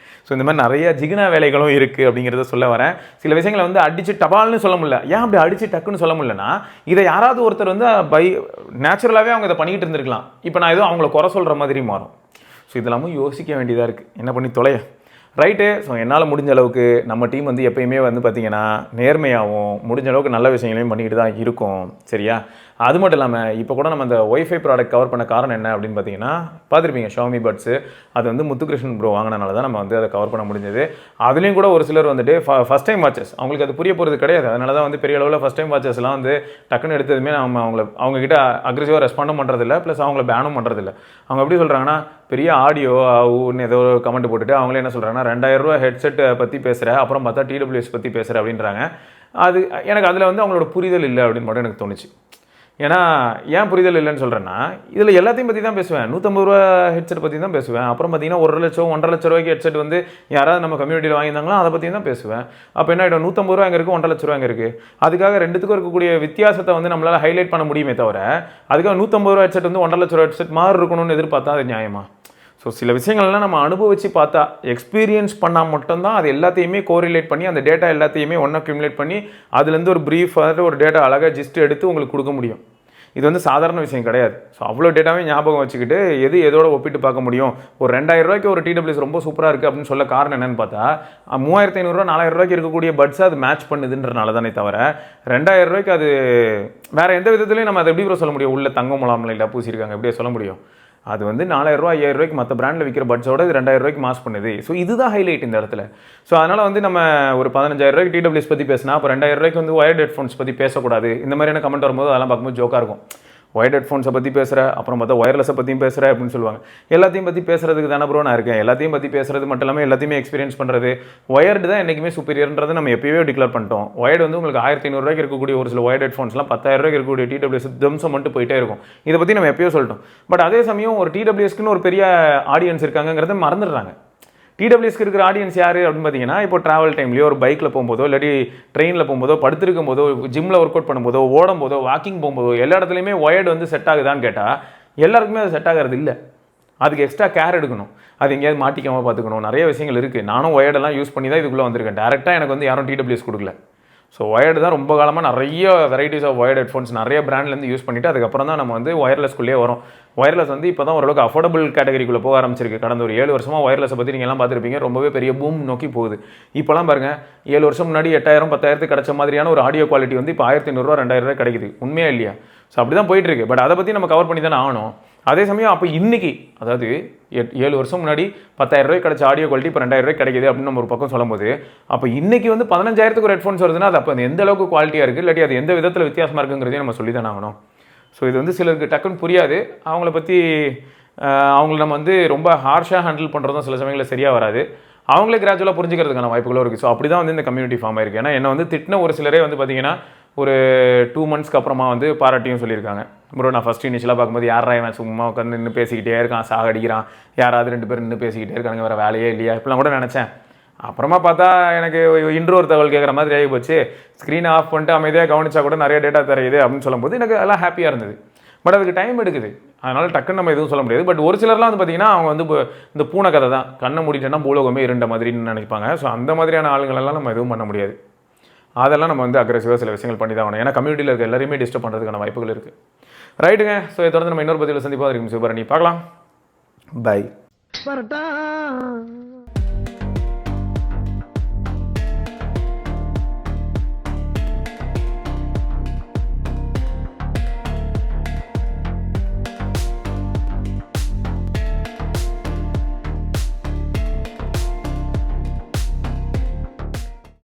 ஸோ இந்த மாதிரி நிறைய ஜிகினா வேலைகளும் இருக்குது அப்படிங்கிறத சொல்ல வரேன். சில விஷயங்களை வந்து அடித்து டபால்னு சொல்ல முடியல. ஏன் அப்படி அடித்து டக்குன்னு சொல்ல முடியலன்னா இதை யாராவது ஒருத்தர் வந்து நேச்சுரலாகவே அவங்க இதை பண்ணிக்கிட்டு இருந்திருக்கலாம். இப்போ நான் எதுவும் அவங்கள குறை சொல்கிற மாதிரி மாறும். ஸோ இதெல்லாமும் யோசிக்க வேண்டியதாக இருக்குது. என்ன பண்ணி தொலைய ரைட்டு. ஸோ என்னால் முடிஞ்ச அளவுக்கு நம்ம டீம் வந்து எப்பயுமே வந்து பார்த்திங்கன்னா நேர்மையாகவும் முடிஞ்ச அளவுக்கு நல்ல விஷயங்களையும் பண்ணிக்கிட்டு தான் இருக்கும், சரியா? அது மட்டும் இல்லாமல் இப்போ கூட நம்ம அந்த ஒய்ஃபை ப்ராடக்ட் கவர் பண்ண காரணம் என்ன அப்படின்னு பார்த்தீங்கன்னா பார்த்துருப்பீங்க, ஷாமி பட்ஸு. அது வந்து முத்துகிருஷ்ணன் ப்ரோ வாங்கினால தான் நம்ம வந்து அதை கவர் பண்ண முடிஞ்சது. அதுலேயும் கூட ஒரு சிலர் வந்துட்டு ஃபஸ்ட் டைம் வாட்சஸ், அவங்களுக்கு அது புரிய போகிறது கிடையாது. அதனால தான் வந்து பெரிய அளவில் ஃபஸ்ட் டைம் வாட்சஸ்லாம் வந்து டக்குன்னு எடுத்ததுமே நம்ம அவங்ககிட்ட அக்ரெசிவாக ரெஸ்பாண்டும் பண்ணுறதில்ல, ப்ளஸ் அவங்கள பேனும் பண்ணுறதில்ல. அவங்க எப்படி சொல்கிறாங்கன்னா பெரிய ஆடியோ ஆகுன்னு ஏதோ ஒரு கமெண்ட் போட்டுட்டு அவங்களே என்ன சொல்கிறாங்கன்னா 2000 ரூபா ஹெட்செட்டை பற்றி பேசுகிற, அப்புறம் பார்த்தா டிடபிள்யூஎஸ் பற்றி பேசுகிற அப்படின்றாங்க. அது எனக்கு அதில் வந்து அவங்களோட புரிதல் இல்லை அப்படின்னு மட்டும் எனக்கு தோணுச்சு. ஏன்னா ஏன் புரிதல் இல்லைன்னு சொல்கிறேன்னா இதில் எல்லாத்தையும் பற்றி தான் பேசுவேன். 150 ரூபா ஹெட்செட் பற்றி தான் பேசுவேன். அப்புறம் பார்த்தீங்கன்னா 1 லட்சம் 1.5 லட்ச ரூபாய்க்கு ஹெட்செட் வந்து யாராவது நம்ம கம்யூனிட்டியில் வாங்கியிருந்தாங்களோ அதை பற்றி தான் பேசுவேன். அப்போ என்ன ஆகிடும், 150 ரூபா எங்கே இருக்குது, 1.5 லட்ச ரூபா எங்கே இருக்குது? அதுக்காக ரெண்டுத்துக்கும் இருக்கக்கூடிய வித்தியாசத்தை வந்து நம்மளால் ஹைலைட் பண்ண முடியுமே தவிர அதுக்காக 150 ரூபா ஹெட்செட் வந்து 1.5 லட்ச ரூபா ஹெட்செட் மாதிரி இருக்கணும்னு எதிர்பார்த்தா அது நியாயமா? ஸோ சில விஷயங்கள்லாம் நம்ம அனுபவித்து பார்த்தா எக்ஸ்பீரியன்ஸ் பண்ணால் மட்டும்தான் அது எல்லாத்தையுமே கோரிலேட் பண்ணி அந்த டேட்டா எல்லாத்தையுமே ஒன்றா அக்யூமுலேட் பண்ணி அதுலேருந்து ஒரு ப்ரீஃப் ஒரு டேட்டா அழகாக ஜிஸ்ட் எடுத்து உங்களுக்கு கொடுக்க முடியும். இது வந்து சாதாரண விஷயம் கிடையாது. ஸோ அவ்வளோ டேட்டாவே ஞாபகம் வச்சுக்கிட்டு எதோட ஒப்பிட்டு பார்க்க முடியும்? ஒரு 2000 ரூபாய்க்கு ஒரு டிடபிள்யூஎஸ் ரொம்ப சூப்பராக இருக்குது அப்படின்னு சொல்ல காரணம் என்னன்னு பார்த்தா 3500 ரூபா 4000 ரூபாய்க்கு இருக்கக்கூடிய பட்ஸை அது மேட்ச் பண்ணுதுன்றனால தானே தவிர 2000 ரூபாய்க்கு அது வேறு எந்த விதத்துலையும் நம்ம அதை எப்படி சொல்ல முடியும்? உள்ள தங்கம் முலாமலையில் பூசியிருக்காங்க எப்படியே சொல்ல முடியும்? அது வந்து 4000 ரூபா 5000 ரூபாய்க்கு மற்ற பிராண்டில் விற்கிற பட்ஸோட இது 2000 ரூபாய்க்கு மாஸ் பண்ணுது. ஸோ இதுதான் ஹைலைட் இந்த இடத்துல. ஸோ அதனால் வந்து நம்ம ஒரு 15000 ரூபாய்க்கு டிடபிள்யூஎஸ் பற்றி பேசினா அப்போ 2000 ரூபாய்க்கு வந்து ஒயர்ட் ஹெட்ஃபோன்ஸ் பற்றி பேசக்கூடாது. இந்த மாதிரியான கமெண்ட் வரும்போது அதெல்லாம் பார்க்கும்போது ஜோக்காக இருக்கும். ஒயர்ட் ஹெட்ஃபோன்ஸை பற்றி பேசுகிற, அப்புறம் பார்த்தா ஒயர்லெஸை பற்றியும் பேசுகிற அப்படின்னு சொல்லுவாங்க. எல்லாத்தையும் பற்றி பேசுறதுக்கு தானே ப்ரோ நான் இருக்கேன். எல்லாத்தையும் பற்றி பேசுறது மட்டும் இல்லாமல் எல்லாத்தையுமே எக்ஸ்பீரியன்ஸ் பண்ணுறது. ஒயர்டு தான் என்றைக்குமே சுப்பீரியர்ன்றது நம்ம எப்போவே டிக்ளேர் பண்ணிட்டோம். ஒயர்டு வந்து உங்களுக்கு 1500 ரூபாய்க்கு இருக்கக்கூடிய ஒரு சில ஒயர்ட் ஹெட்ஃபோன்ஸ்லாம் 10000 ரூபாய்க்கு இருக்கக்கூடிய டிடபிள்யூஎஸ் தம்சம் மட்டும் போயிட்டே இருக்கும். இதை பற்றி நம்ம எப்போயோ சொல்லிட்டோம். பட் அதே சமயம் ஒரு டிடபிள்யூஎஸ்க்குன்னு ஒரு பெரிய ஆடியன்ஸ் இருக்காங்கிறத மறந்துடுறாங்க. டிடபிள்யூஎஸ்க்கு இருக்கிற ஆடியன்ஸ் யார் அப்படின்னு பார்த்தீங்கன்னா இப்போ ட்ராவல் டைம்லையோ ஒரு பைக்கில் போகும்போதோ இல்லாட்டி ட்ரெயினில் போகும்போதோ படுத்திருக்கும் போதோ ஜிம்மில் ஒர்க் அவுட் பண்ணும்போதோ ஓடும் போதோ வாக்கிங் போகும்போதோ எல்லா இடத்துலையுமே ஒயர்டு வந்து செட் ஆகுதான்னு கேட்டால் எல்லாருக்குமே அது செட் ஆகிறது இல்லை. அதுக்கு எக்ஸ்ட்ரா கேர் எடுக்கணும். அது எங்கேயாவது மாட்டிக்காமல் பார்த்துக்கணும். நிறைய விஷயங்கள் இருக்குது. நானும் ஒயர்டெல்லாம் யூஸ் பண்ணி தான் இதுக்குள்ளே வந்திருக்கேன். டேரெக்டாக எனக்கு வந்து யாரும் டிடபிள்யூஎஸ் கொடுக்கல. ஸோ ஒயர்டு தான் ரொம்ப காலமாக நிறைய வெரைட்டிஸ் ஆஃப் ஒயர்டு ஹெட்ஃபோன்ஸ் நிறைய பிராண்ட்லேருந்து யூஸ் பண்ணிவிட்டு அதுக்கப்புறம் தான் நம்ம வந்து ஒயர்லெஸ்க்குள்ளே வரும். ஒயர்லெஸ் வந்து இப்போ தான் ஓரளவுக்கு அஃபோர்டபுள் கேட்டகரிக்குள்ளே போக ஆரம்பிச்சிருக்கு. கடந்த ஒரு 7 வருஷமாக ஒயர்லெஸை பற்றி நீங்கள் எல்லாம் பார்த்துருப்பீங்க. ரொம்பவே பெரிய பூம் நோக்கி போகுது. இப்போலாம் பாருங்கள் 7 வருஷம் முன்னாடி 8000 10000 கிடைச்ச மாதிரியான ஒரு ஆடியோ குவாலிட்டி வந்து இப்போ 1500 ரூபா 2000 ரூபாய் கிடைக்குது. உண்மையாக இல்லையா? ஸோ அப்படி தான் போயிட்டுருக்கு. பட் அதை பற்றி நம்ம கவர் பண்ணி தானே ஆகணும். அதே சமயம் அப்போ இன்னைக்கு அதாவது 7 வருஷம் முன்னாடி 10,000 ரூபாய் கிடைச்ச ஆடியோ குவாலிட்டி இப்போ 2,000 ரூபாய் கிடைக்குது அப்படின்னு நம்ம ஒரு பக்கம் சொல்லும்போது, அப்போ இன்னைக்கு வந்து 15,000க்கு ஒரு ஹெட்ஃபோன்ஸ் வருதுன்னா அது அப்போ எந்த அளவுக்கு குவாலிட்டியாக இருக்குது, இல்லாட்டி அது எந்த விதத்தில் வித்தியாசமாக இருக்குங்கிறதையும் நம்ம சொல்லி தானே ஆகணும். ஸோ இது வந்து சிலருக்கு டக்குன்னு புரியாது. அவங்கள பற்றி அவங்கள நம்ம வந்து ரொம்ப ஹார்ஷாக ஹேண்டில் பண்ணுறதும் சில சமயங்களில் சரியாக வராது. அவங்களே கிராஜுவலாக புரிஞ்சுக்கிறதுக்கான வாய்ப்புகளும் இருக்குது. ஸோ அப்படி தான் வந்து இந்த கம்யூனிட்டி ஃபார்ம் ஆயிருக்கு. ஏன்னா என்னை வந்து திட்டின ஒரு சிலரே வந்து பார்த்தீங்கன்னா ஒரு 2 மந்த்ஸ்க்கு அப்புறமா வந்து பாராட்டியும் சொல்லியிருக்காங்க. ப்ரோ நான் ஃபஸ்ட்டு இனிஷியலாக பார்க்கும்போது யாரா இவன் சும்மா உட்காந்து நின்று பேசிக்கிட்டே இருக்கான், சாகடிக்கிறான், யாராவது 2 பேர் நின்று பேசிக்கிட்டே இருக்காங்க, வேறு வேலையே இல்லையா, இப்படிலாம் கூட நினச்சேன். அப்புறமா பார்த்தா எனக்கு இன்ட்ரோர் தகவல் கேட்குற மாதிரி ஆகி போச்சு. ஸ்க்ரீனை ஆஃப் பண்ணிட்டு அமைதியாக கவனிச்சா கூட நிறைய டேட்டா தரையுது அப்படின்னு சொல்லும்போது எனக்கு எல்லாம் ஹாப்பியாக இருந்தது. பட் அதுக்கு டைம் எடுக்குது. அதனால் டக்குன்னு நம்ம எதுவும் சொல்ல முடியாது. பட் ஒரு சிலர்லாம் வந்து பார்த்தீங்கன்னா அவங்க வந்து இந்த பூனை கதை தான், கண்ணை மூடிட்டேன்னா பூலோகமே இருண்ட மாதிரின்னு நினைப்பாங்க. ஸோ அந்த மாதிரியான ஆளுங்களெல்லாம் நம்ம எதுவும் பண்ண முடியாது. அதெல்லாம் நம்ம வந்து அக்ரெசிவாக சில விஷயங்கள் பண்ணி தான் ஆகணும். ஏன்னா கம்யூனிட்டியில் இருக்க எல்லாரையுமே டிஸ்டர்ப் பண்ணுறதுக்கான வாய்ப்புகள் இருக்குது. ரைட்டுங்க. ஸோ இதை தொடர்ந்து நம்ம இன்னொரு பதிவில் சந்திப்பாக இருக்கும் சிவபரணி பார்க்கலாம். பை.